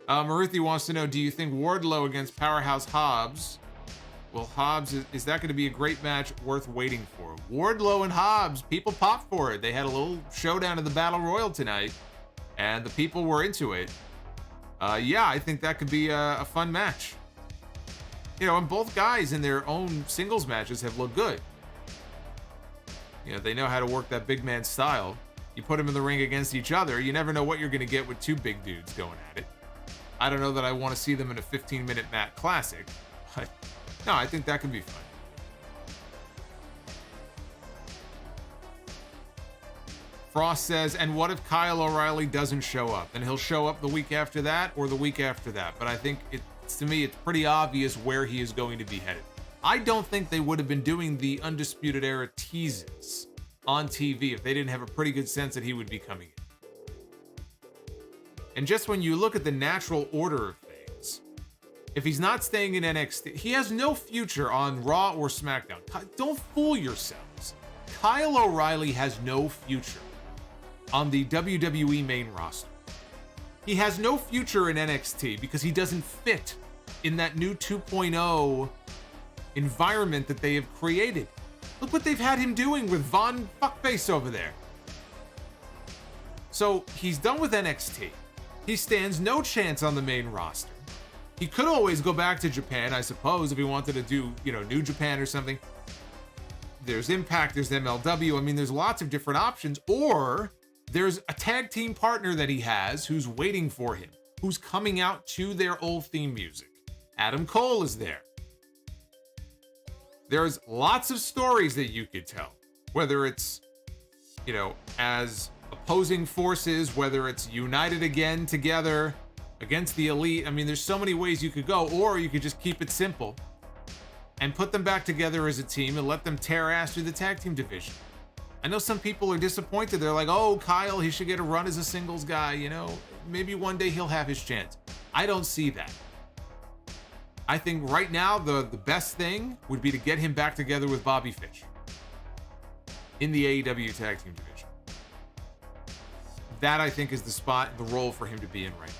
Maruthi wants to know, do you think Wardlow against Powerhouse Hobbs? Well, Hobbs, is that going to be a great match worth waiting for? Wardlow and Hobbs, people popped for it. They had a little showdown in the Battle Royal tonight, and the people were into it. Yeah, I think that could be a fun match. You know, and both guys in their own singles matches have looked good. You know, they know how to work that big man style. You put them in the ring against each other, you never know what you're going to get with two big dudes going at it. I don't know that I want to see them in a 15-minute Mat Classic, but no, I think that could be fun. Frost says, and what if Kyle O'Reilly doesn't show up? And he'll show up the week after that or the week after that. But I think, to me, it's pretty obvious where he is going to be headed. I don't think they would have been doing the Undisputed Era teases on TV if they didn't have a pretty good sense that he would be coming in. And just when you look at the natural order of things, if he's not staying in NXT, he has no future on Raw or SmackDown. Don't fool yourselves. Kyle O'Reilly has no future on the WWE main roster. He has no future in NXT because he doesn't fit in that new 2.0 environment that they have created. Look what they've had him doing with Von Fuckface over there. So he's done with NXT. He stands no chance on the main roster. He could always go back to Japan, I suppose, if he wanted to do, New Japan or something. There's Impact, there's MLW. I mean, there's lots of different options. Or there's a tag team partner that he has who's waiting for him, who's coming out to their old theme music. Adam Cole is there. There's lots of stories that you could tell, whether it's, as opposing forces, whether it's united again together against the Elite. I mean, there's so many ways you could go, or you could just keep it simple and put them back together as a team and let them tear ass through the tag team division. I know some people are disappointed. They're like, oh, Kyle, he should get a run as a singles guy, maybe one day he'll have his chance. I don't see that. I think right now the best thing would be to get him back together with Bobby Fish in the AEW tag team division. That, I think, is the spot, the role for him to be in right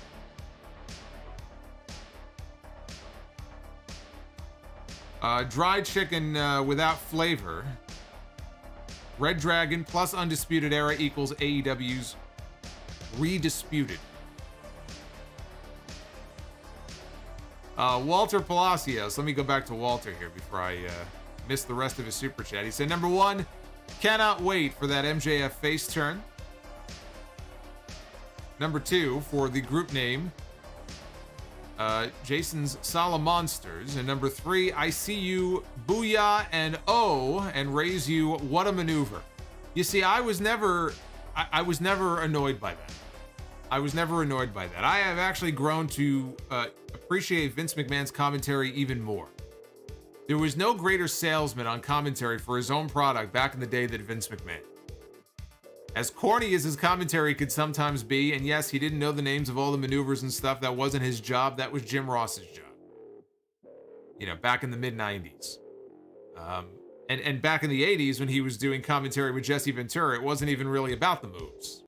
now. Dry chicken without flavor. Red Dragon plus Undisputed Era equals AEW's Redisputed. Walter Palacios. Let me go back to Walter here before I miss the rest of his super chat. He said, number one, cannot wait for that MJF face turn. Number two, for the group name, Jason's Solomonsters. And number three, I see you, booyah and oh, and raise you, what a maneuver. You see, I was never annoyed by that. I was never annoyed by that. I have actually grown to appreciate Vince McMahon's commentary even more. There was no greater salesman on commentary for his own product back in the day than Vince McMahon. As corny as his commentary could sometimes be, and yes, he didn't know the names of all the maneuvers and stuff, that wasn't his job, that was Jim Ross's job. Back in the mid-90s. And back in the 80s when he was doing commentary with Jesse Ventura, it wasn't even really about the moves.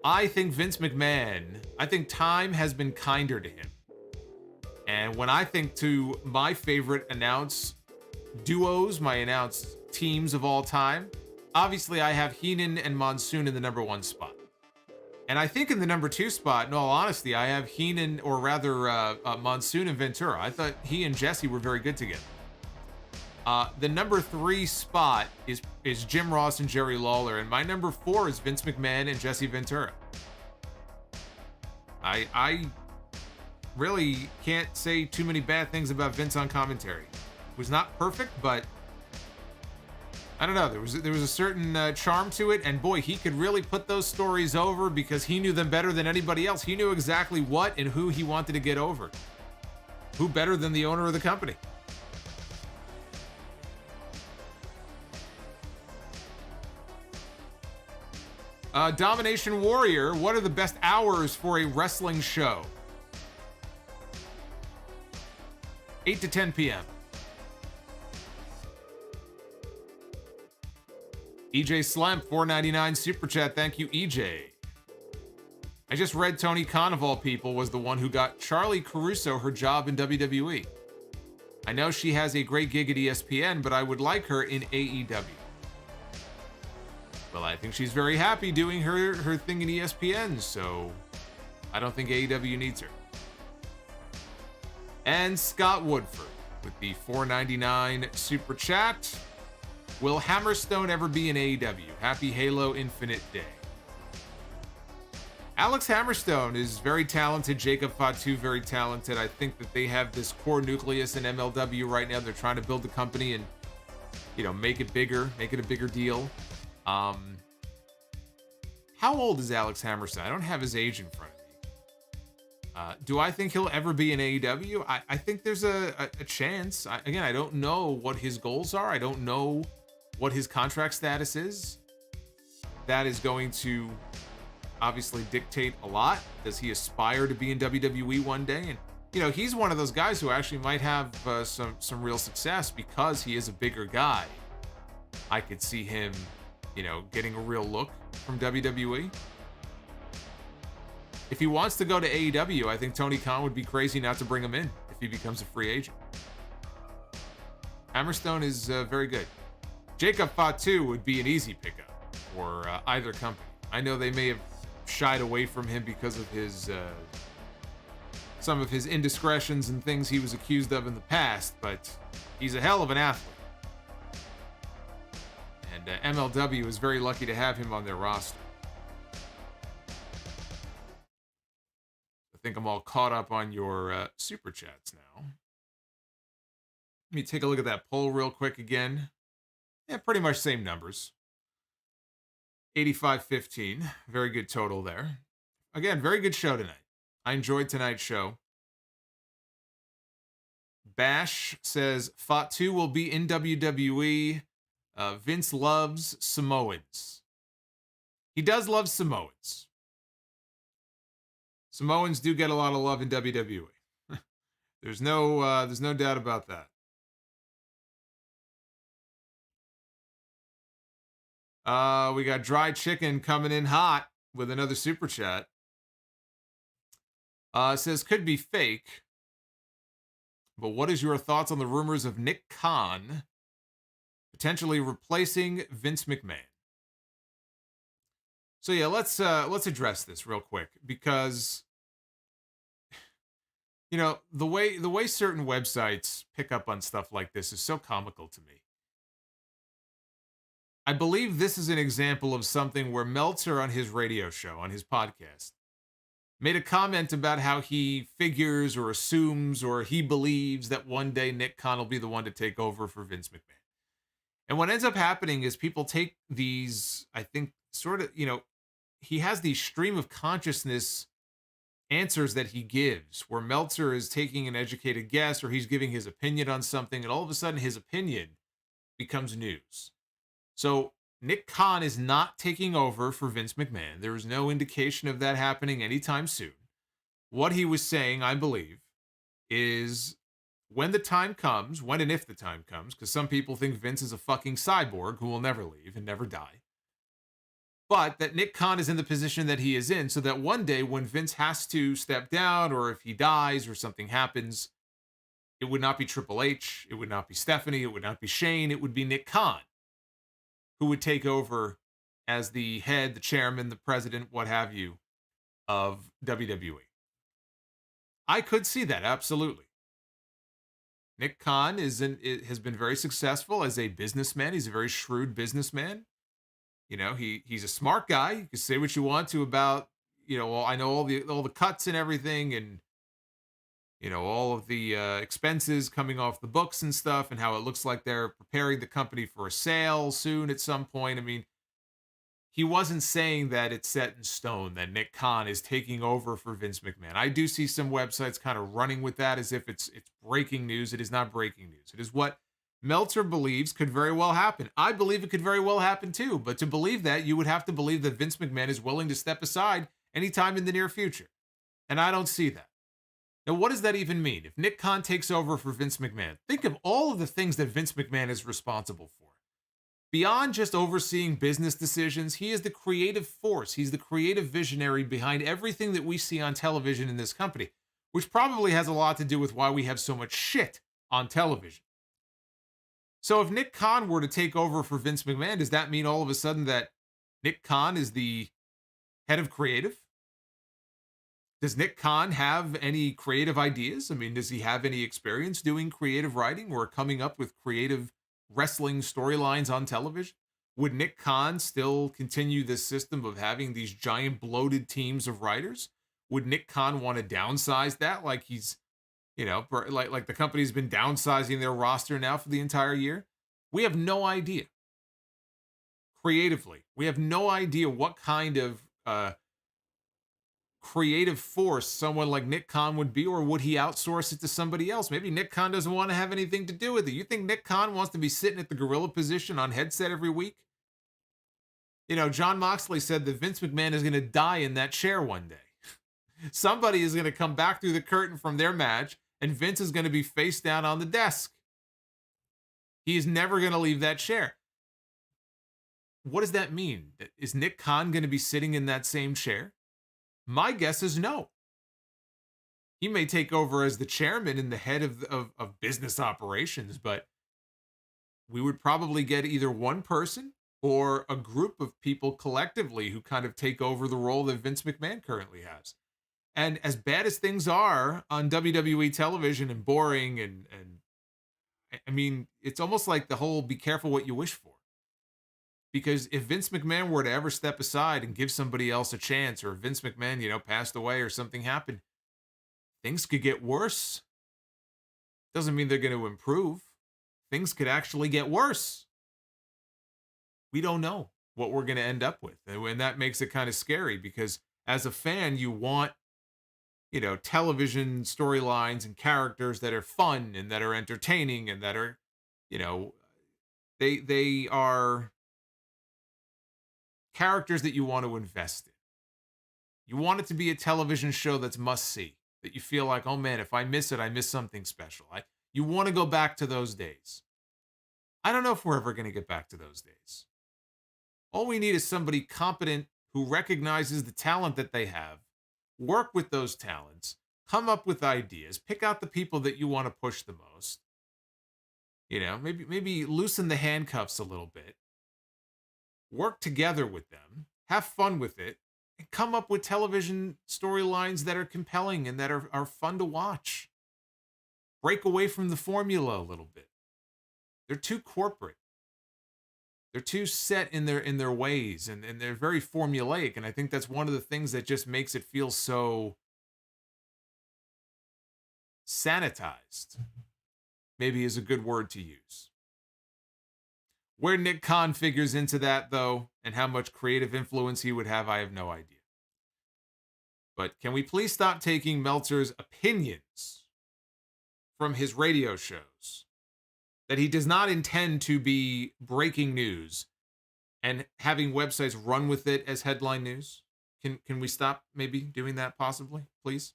I think Vince McMahon, time has been kinder to him. And when I think to my favorite announced duos, my announced teams of all time, obviously I have Heenan and Monsoon in the number one spot. And I think in the number two spot, in all honesty, I have Heenan, or rather Monsoon and Ventura. I thought he and Jesse were very good together. The number three spot is Jim Ross and Jerry Lawler, and my number four is Vince McMahon and Jesse Ventura. I really can't say too many bad things about Vince on commentary. It was not perfect, but I don't know. There was a certain charm to it, and boy, he could really put those stories over because he knew them better than anybody else. He knew exactly what and who he wanted to get over. Who better than the owner of the company? Domination Warrior, what are the best hours for a wrestling show? 8 to 10 p.m. EJ Slamp, $4.99 super chat. Thank you, EJ. I just read Tony Khan, of all people, was the one who got Charlie Caruso her job in WWE. I know she has a great gig at ESPN, but I would like her in AEW. Well, I think she's very happy doing her thing in ESPN, so I don't think AEW needs her. And Scott Woodford with the $4.99 super chat. Will Hammerstone ever be in AEW? Happy Halo Infinite Day. Alex Hammerstone is very talented. Jacob Fatu, very talented. I think that they have this core nucleus in MLW right now. They're trying to build the company and, make it bigger, make it a bigger deal. How old is Alex Hammerstone? I don't have his age in front of me. Do I think he'll ever be in AEW? I think there's a chance. I don't know what his goals are. I don't know what his contract status is. That is going to obviously dictate a lot. Does he aspire to be in WWE one day? And he's one of those guys who actually might have some real success because he is a bigger guy. I could see him, getting a real look from WWE. If he wants to go to AEW, I think Tony Khan would be crazy not to bring him in if he becomes a free agent. Hammerstone is very good. Jacob Fatu would be an easy pickup for either company. I know they may have shied away from him because of his some of his indiscretions and things he was accused of in the past, but he's a hell of an athlete. And MLW is very lucky to have him on their roster. I think I'm all caught up on your super chats now. Let me take a look at that poll real quick again. Yeah, pretty much same numbers. 85-15. Very good total there. Again, very good show tonight. I enjoyed tonight's show. Bash says, Fatu will be in WWE. Vince loves Samoans. He does love Samoans. Samoans do get a lot of love in WWE. There's no doubt about that. We got Dry Chicken coming in hot with another super chat. Says could be fake, but what is your thoughts on the rumors of Nick Khan potentially replacing Vince McMahon? So yeah, let's address this real quick, because you know, the way certain websites pick up on stuff like this is so comical to me. I believe this is an example of something where Meltzer on his radio show, on his podcast, made a comment about how he figures or assumes or he believes that one day Nick Khan will be the one to take over for Vince McMahon. And what ends up happening is people take these, I think, sort of, you know, he has these stream of consciousness answers that he gives, where Meltzer is taking an educated guess or he's giving his opinion on something, and all of a sudden his opinion becomes news. So Nick Khan is not taking over for Vince McMahon. There is no indication of that happening anytime soon. What he was saying, I believe, is when the time comes, when and if the time comes, because some people think Vince is a fucking cyborg who will never leave and never die, but that Nick Khan is in the position that he is in, so that one day when Vince has to step down, or if he dies or something happens, it would not be Triple H, it would not be Stephanie, it would not be Shane, it would be Nick Khan who would take over as the head, the chairman, the president, what have you, of WWE. I could see that, absolutely. Nick Khan has been very successful as a businessman. He's a very shrewd businessman. You know, he's a smart guy. You can say what you want to about, you know, well, I know all the cuts and everything, and you know, all of the expenses coming off the books and stuff, and how it looks like they're preparing the company for a sale soon at some point. I mean, he wasn't saying that it's set in stone that Nick Khan is taking over for Vince McMahon. I do see some websites kind of running with that as if it's breaking news. It is not breaking news. It is what Meltzer believes could very well happen. I believe it could very well happen too, but to believe that, you would have to believe that Vince McMahon is willing to step aside anytime in the near future. And I don't see that. Now, what does that even mean? If Nick Khan takes over for Vince McMahon, think of all of the things that Vince McMahon is responsible for. Beyond just overseeing business decisions, he is the creative force. He's the creative visionary behind everything that we see on television in this company, which probably has a lot to do with why we have so much shit on television. So if Nick Khan were to take over for Vince McMahon, does that mean all of a sudden that Nick Khan is the head of creative? Does Nick Khan have any creative ideas? I mean, does he have any experience doing creative writing or coming up with creative wrestling storylines on television? Would Nick Khan still continue this system of having these giant bloated teams of writers? Would Nick Khan want to downsize that, like he's, you know, like the company's been downsizing their roster now for the entire year? We have no idea. Creatively, we have no idea what kind of creative force someone like Nick Khan would be, or would he outsource it to somebody else? Maybe Nick Khan doesn't want to have anything to do with it. You think Nick Khan wants to be sitting at the gorilla position on headset every week? You know, John Moxley said that Vince McMahon is going to die in that chair one day. Somebody is going to come back through the curtain from their match, and Vince is going to be face down on the desk. He is never going to leave that chair. What does that mean? Is Nick Khan going to be sitting in that same chair? My guess is no. He may take over as the chairman and the head of business operations, but we would probably get either one person or a group of people collectively who kind of take over the role that Vince McMahon currently has. And as bad as things are on WWE television and boring and I mean, it's almost like the whole be careful what you wish for. Because if Vince McMahon were to ever step aside and give somebody else a chance, or if Vince McMahon, passed away or something happened, things could get worse. Doesn't mean they're going to improve. Things could actually get worse. We don't know what we're going to end up with. And that makes it kind of scary because as a fan, you want, television storylines and characters that are fun and that are entertaining and that are, they are characters that you want to invest in. You want it to be a television show that's must see, that you feel like, oh man, if I miss it, I miss something special. You want to go back to those days. I don't know if we're ever going to get back to those days. All we need is somebody competent who recognizes the talent that they have, work with those talents, come up with ideas, pick out the people that you want to push the most. Maybe loosen the handcuffs a little bit. Work together with them, have fun with it, and come up with television storylines that are compelling and that are fun to watch. Break away from the formula a little bit. They're too corporate. They're too set in their ways, and they're very formulaic, and I think that's one of the things that just makes it feel so sanitized. Maybe is a good word to use. Where Nick Khan figures into that, though, and how much creative influence he would have, I have no idea. But can we please stop taking Meltzer's opinions from his radio shows that he does not intend to be breaking news and having websites run with it as headline news? Can we stop maybe doing that possibly, please?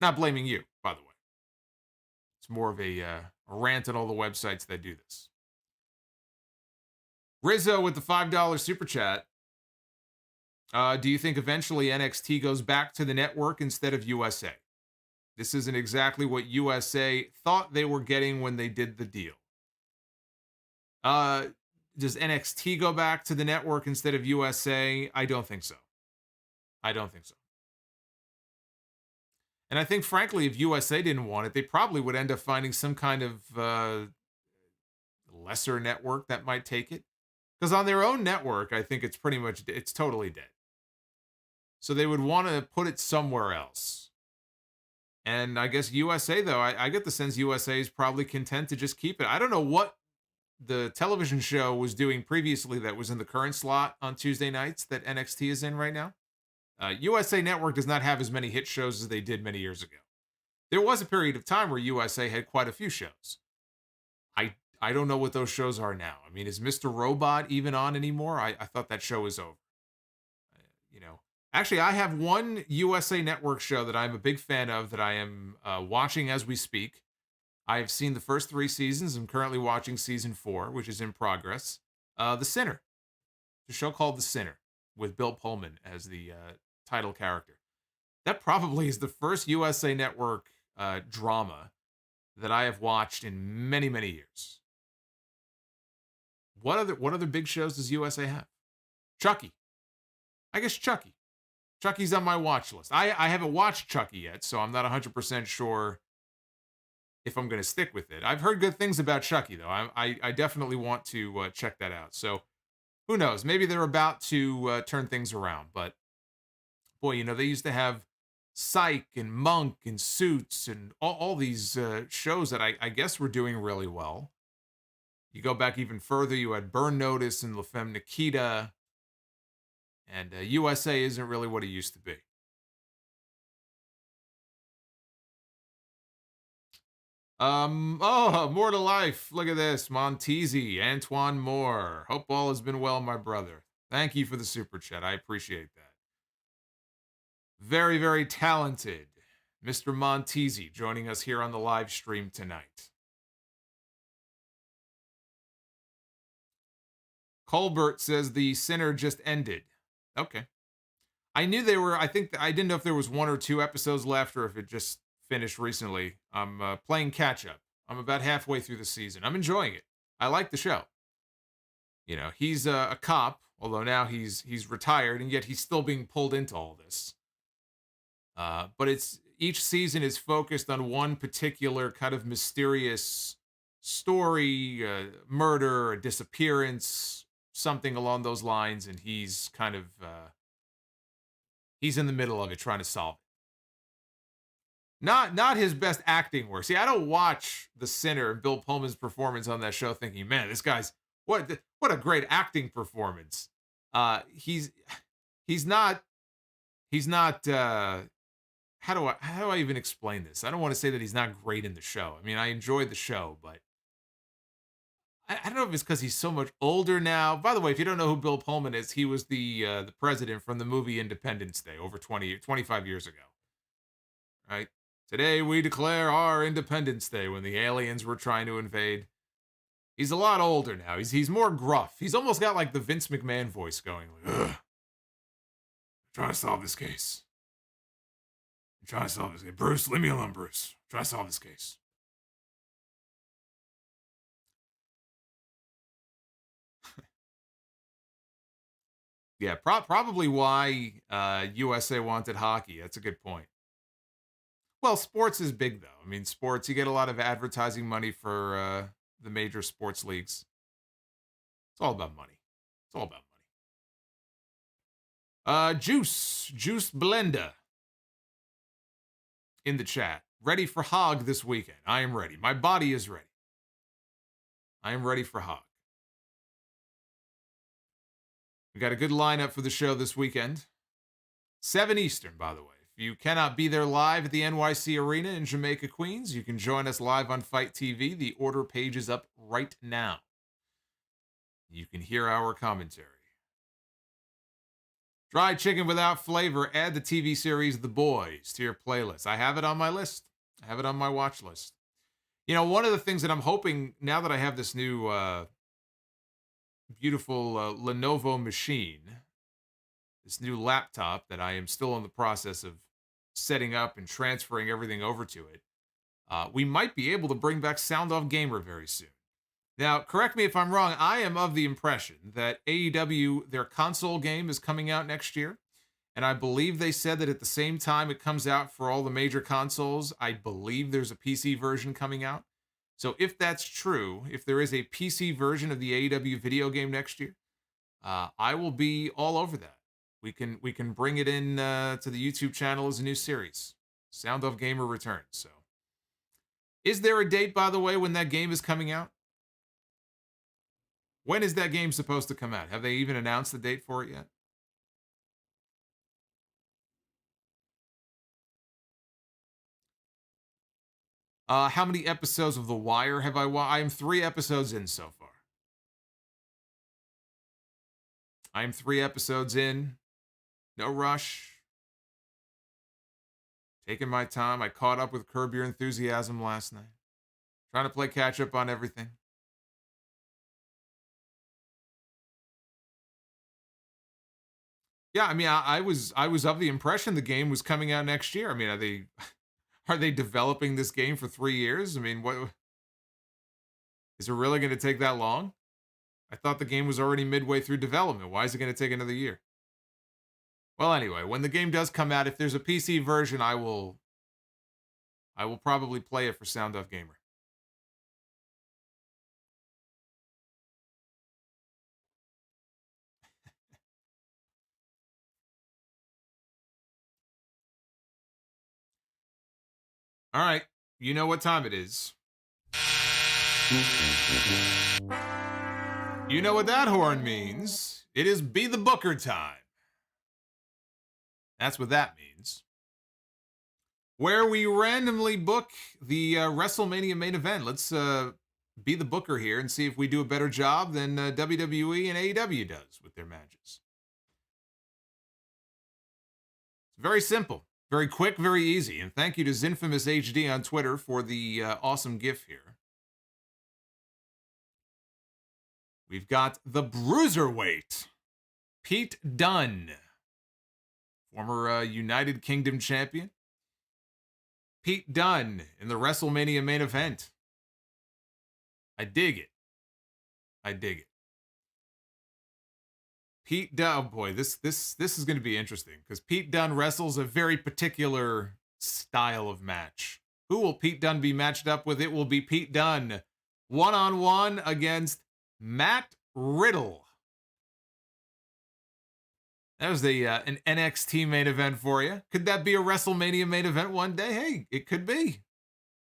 Not blaming you, by the way. It's more of a rant at all the websites that do this. Rizzo with the $5 super chat. Do you think eventually NXT goes back to the network instead of USA? This isn't exactly what USA thought they were getting when they did the deal. Does NXT go back to the network instead of USA? I don't think so. And I think, frankly, if USA didn't want it, they probably would end up finding some kind of lesser network that might take it. Because on their own network, I think it's totally dead. So they would want to put it somewhere else. And I guess USA, though, I get the sense USA is probably content to just keep it. I don't know what the television show was doing previously that was in the current slot on Tuesday nights that NXT is in right now. USA Network does not have as many hit shows as they did many years ago. There was a period of time where USA had quite a few shows. I don't know what those shows are now. I mean, is Mr. Robot even on anymore? I thought that show was over. Actually, I have one USA Network show that I'm a big fan of that I am watching as we speak. I have seen the first 3 seasons. I'm currently watching season 4, which is in progress. The Sinner. It's a show called The Sinner with Bill Pullman as the title character. That probably is the first USA Network drama that I have watched in many, many years. What other big shows does USA have? Chucky. I guess Chucky. Chucky's on my watch list. I haven't watched Chucky yet, so I'm not 100% sure if I'm going to stick with it. I've heard good things about Chucky, though. I definitely want to check that out. So who knows? Maybe they're about to turn things around. But boy, they used to have Psych and Monk and Suits and all these shows that I guess were doing really well. You go back even further, you had Burn Notice and La Femme Nikita. And USA isn't really what it used to be. More to life. Look at this. Montezi, Antoine Moore. Hope all has been well, my brother. Thank you for the super chat. I appreciate that. Very, very talented Mr. Montezi joining us here on the live stream tonight. Colbert says the Sinner just ended. Okay. I knew they were, I didn't know if there was 1 or 2 episodes left or if it just finished recently. I'm playing catch up. I'm about halfway through the season. I'm enjoying it. I like the show. You know, he's a cop, although now he's retired, and yet he's still being pulled into all this. But each season is focused on one particular kind of mysterious story, murder, a disappearance, something along those lines, and he's kind of he's in the middle of it trying to solve it. Not his best acting work. See, I don't watch The Sinner and Bill Pullman's performance on that show thinking, man, this guy's what a great acting performance. He's not how do I even explain this? I don't want to say that he's not great in the show. I mean, I enjoyed the show, but I don't know if it's because he's so much older now. By the way, if you don't know who Bill Pullman is, he was the president from the movie Independence Day over 25 years ago. Right? Today we declare our Independence Day when the aliens were trying to invade. He's a lot older now. He's more gruff. He's almost got like the Vince McMahon voice going. Like, ugh. I'm trying to solve this case. Bruce, leave me alone, Bruce. Try to solve this case. Yeah, probably why USA wanted hockey. That's a good point. Well, sports is big, though. I mean, sports, you get a lot of advertising money for the major sports leagues. It's all about money. Juice Blender in the chat. Ready for Hog this weekend. I am ready. My body is ready. I am ready for Hog. We got a good lineup for the show this weekend. 7 Eastern, by the way. If you cannot be there live at the NYC Arena in Jamaica, Queens, you can join us live on Fight TV. The order page is up right now. You can hear our commentary. Fried chicken without flavor. Add the TV series The Boys to your playlist. I have it on my list. I have it on my watch list. You know, one of the things that I'm hoping, now that I have this new beautiful Lenovo machine, this new laptop that I am still in the process of setting up and transferring everything over to it, we might be able to bring back Sound Off Gamer very soon. Now, correct me if I'm wrong, I am of the impression that AEW, their console game, is coming out next year. And I believe they said that at the same time it comes out for all the major consoles, I believe there's a PC version coming out. So if that's true, if there is a PC version of the AEW video game next year, I will be all over that. We can bring it in to the YouTube channel as a new series. Sound Off Gamer returns. So, is there a date, by the way, when that game is coming out? When is that game supposed to come out? Have they even announced the date for it yet? How many episodes of The Wire have I watched? I am 3 episodes in so far. I am 3 episodes in. No rush. Taking my time. I caught up with Curb Your Enthusiasm last night. Trying to play catch up on everything. Yeah, I mean, I was of the impression the game was coming out next year. I mean, are they developing this game for 3 years? I mean, what is it really going to take that long? I thought the game was already midway through development. Why is it going to take another year? Well, anyway, when the game does come out, if there's a PC version, I will probably play it for Sound Off Gamer. All right, you know what time it is. You know what that horn means. It is Be the Booker time. That's what that means. Where we randomly book the WrestleMania main event. Let's be the booker here and see if we do a better job than WWE and AEW does with their matches. It's very simple. Very quick, very easy. And thank you to Zinfamous HD on Twitter for the awesome GIF here. we've got the Bruiserweight, Pete Dunne, former United Kingdom champion. Pete Dunne in the WrestleMania main event. I dig it. I dig it. Pete Dunne, oh boy, this is going to be interesting because Pete Dunne wrestles a very particular style of match. Who will Pete Dunne be matched up with? It will be Pete Dunne one-on-one against Matt Riddle. That was an NXT main event for you. Could that be a WrestleMania main event one day? Hey, it could be.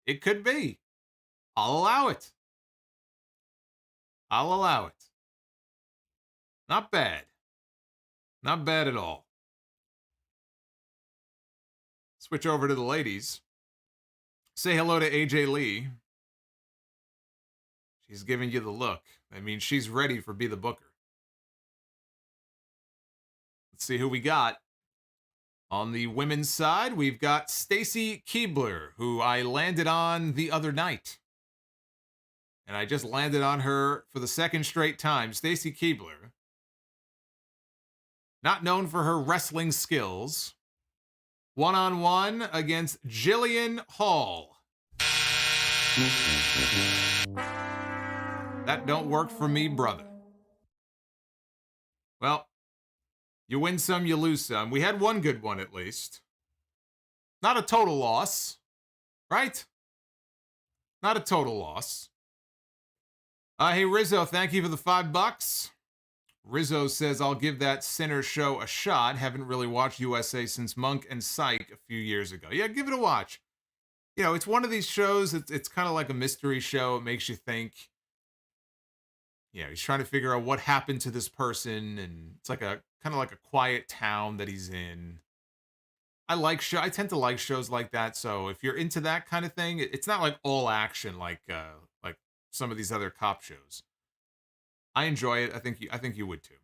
It could be. I'll allow it. I'll allow it. Not bad. Not bad at all. Switch over to the ladies. Say hello to AJ Lee. She's giving you the look. I mean, she's ready for Be the Booker. Let's see who we got. On the women's side, we've got Stacy Keibler, who I landed on the other night. And I just landed on her for the second straight time. Stacy Keibler. Not known for her wrestling skills. One-on-one against Jillian Hall. That don't work for me, brother. Well, you win some, you lose some. We had one good one, at least. Not a total loss, right? Not a total loss. Hey, Rizzo, thank you for the $5. Rizzo says, I'll give that Sinner show a shot. Haven't really watched USA since Monk and Psych a few years ago. Yeah, give it a watch. You know, it's one of these shows, it's kind of like a mystery show. It makes you think. You know, he's trying to figure out what happened to this person, and it's like a kind of like a quiet town that he's in. I tend to like shows like that, so if you're into that kind of thing, it's not like all action like some of these other cop shows. I enjoy it. I think you would too.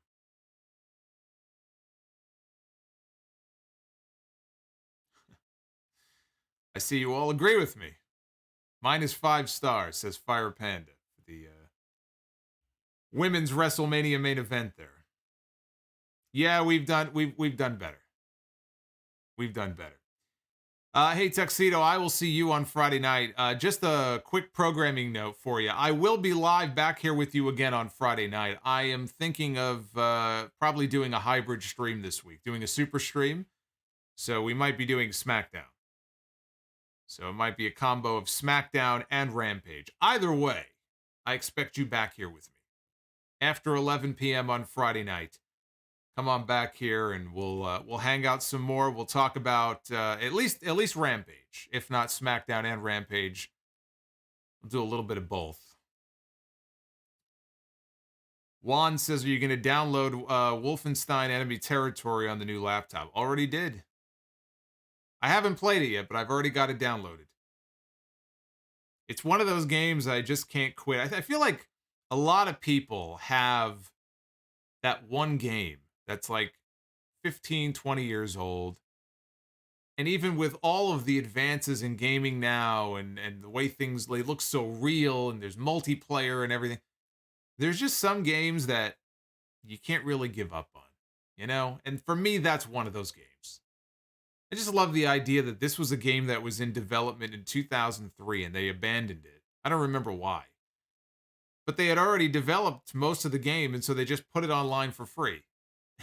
I see you all agree with me. Mine is 5 stars, says Fire Panda. The women's WrestleMania main event there. Yeah, we've done better. We've done better. Hey, Tuxedo, I will see you on Friday night. Just a quick programming note for you. I will be live back here with you again on Friday night. I am thinking of probably doing a hybrid stream this week, doing a super stream. So we might be doing SmackDown. So it might be a combo of SmackDown and Rampage. Either way, I expect you back here with me. After 11 p.m. on Friday night. Come on back here and we'll hang out some more. We'll talk about at least Rampage, if not SmackDown and Rampage. We'll do a little bit of both. Juan says, are you going to download Wolfenstein Enemy Territory on the new laptop? Already did. I haven't played it yet, but I've already got it downloaded. It's one of those games I just can't quit. I feel like a lot of people have that one game that's like 15, 20 years old. And even with all of the advances in gaming now and the way things look so real and there's multiplayer and everything, there's just some games that you can't really give up on, you know? And for me, that's one of those games. I just love the idea that this was a game that was in development in 2003 and they abandoned it. I don't remember why. But they had already developed most of the game, and so they just put it online for free.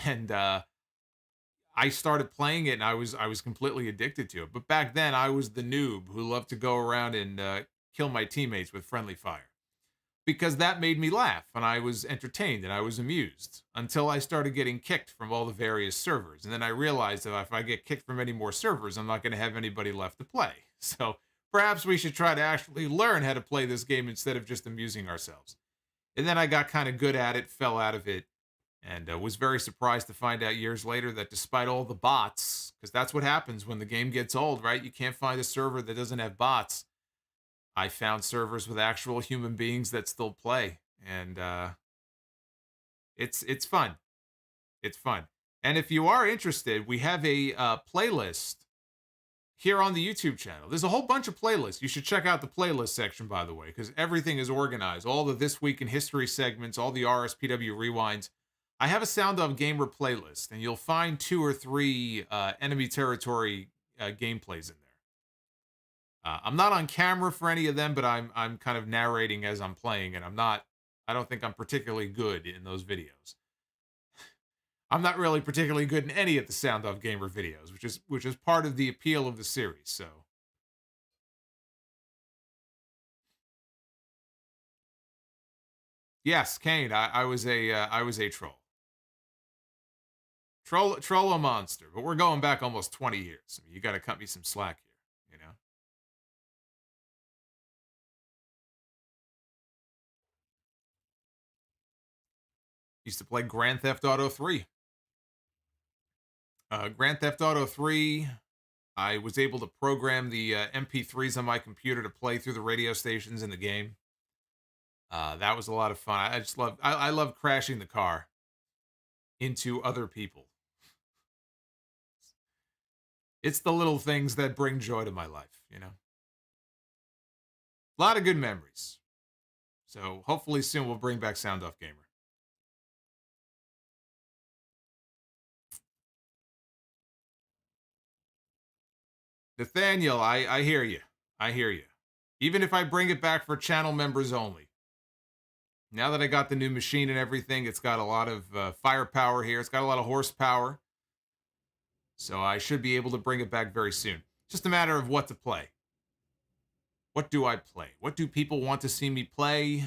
And I started playing it, and I was completely addicted to it. But back then, I was the noob who loved to go around and kill my teammates with friendly fire. Because that made me laugh, and I was entertained, and I was amused. Until I started getting kicked from all the various servers. And then I realized that if I get kicked from any more servers, I'm not going to have anybody left to play. So perhaps we should try to actually learn how to play this game instead of just amusing ourselves. And then I got kind of good at it, fell out of it, and was very surprised to find out years later that despite all the bots, because that's what happens when the game gets old, right? You can't find a server that doesn't have bots. I found servers with actual human beings that still play, and it's fun. It's fun. And if you are interested, we have a playlist here on the YouTube channel. There's a whole bunch of playlists. You should check out the playlist section, by the way, because everything is organized. All the This Week in History segments, all the RSPW rewinds. I have a Sound Of Gamer playlist, and you'll find 2 or 3 enemy territory gameplays in there. I'm not on camera for any of them, but I'm kind of narrating as I'm playing, and I don't think I'm particularly good in those videos. I'm not really particularly good in any of the Sound Of Gamer videos, which is part of the appeal of the series. So, yes, Kane, I was a troll, Solomonster, but we're going back almost 20 years. I mean, you got to cut me some slack here, you know. Used to play Grand Theft Auto 3. Grand Theft Auto 3, I was able to program the MP3s on my computer to play through the radio stations in the game. That was a lot of fun. I love crashing the car into other people. It's the little things that bring joy to my life, you know. A lot of good memories. So hopefully soon we'll bring back Sound Off Gamer. Nathaniel, I hear you. I hear you. Even if I bring it back for channel members only. Now that I got the new machine and everything, it's got a lot of firepower here. It's got a lot of horsepower. So I should be able to bring it back very soon. Just a matter of what to play. What do I play? What do people want to see me play?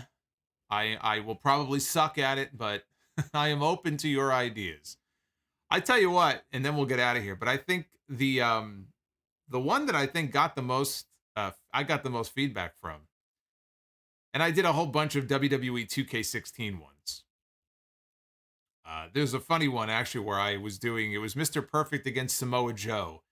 I will probably suck at it, but I am open to your ideas. I tell you what, and then we'll get out of here. But I think the one that I think got the most, I got the most feedback from, and I did a whole bunch of WWE 2K16 ones. There's a funny one actually where it was Mr. Perfect against Samoa Joe,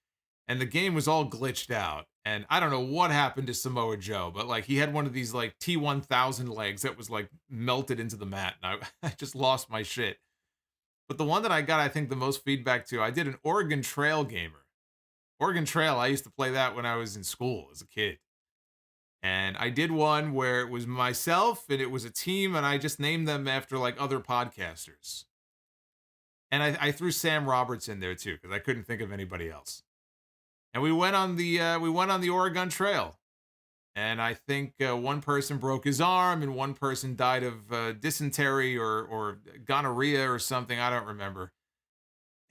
and the game was all glitched out, and I don't know what happened to Samoa Joe, but like he had one of these like T1000 legs that was like melted into the mat, and I just lost my shit. But the one that I got, I think, the most feedback to, I did an Oregon Trail gamer. Oregon Trail, I used to play that when I was in school as a kid. And I did one where it was myself and it was a team, and I just named them after like other podcasters. And I threw Sam Roberts in there too, because I couldn't think of anybody else. And we went on the Oregon Trail. And I think one person broke his arm and one person died of dysentery or gonorrhea or something. I don't remember.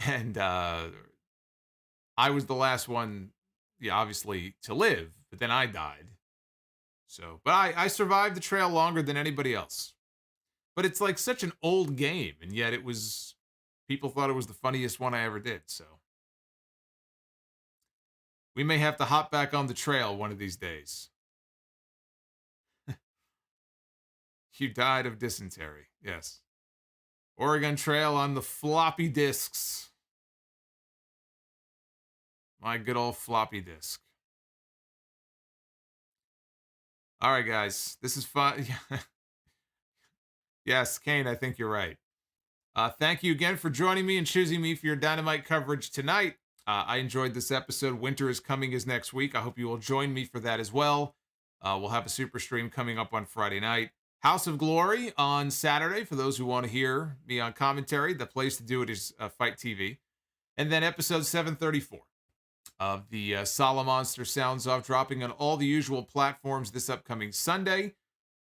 And I was the last one, yeah, obviously, to live, but then I died. So, but I survived the trail longer than anybody else. But it's like such an old game, and yet people thought it was the funniest one I ever did, so. We may have to hop back on the trail one of these days. You died of dysentery, yes. Oregon Trail on the floppy disks. My good old floppy disk. All right, guys. This is fun. Yes, Kane, I think you're right. Thank you again for joining me and choosing me for your Dynamite coverage tonight. I enjoyed this episode. Winter is coming is next week. I hope you will join me for that as well. We'll have a super stream coming up on Friday night. House of Glory on Saturday for those who want to hear me on commentary. The place to do it is Fight TV. And then episode 734 of the Solomonster Sounds Off, dropping on all the usual platforms this upcoming Sunday.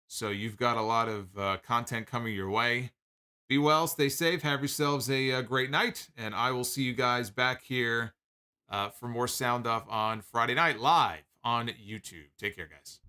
So you've got a lot of content coming your way. Be well, stay safe, have yourselves a great night, and I will see you guys back here for more Sound Off on Friday night live on YouTube. Take care, guys.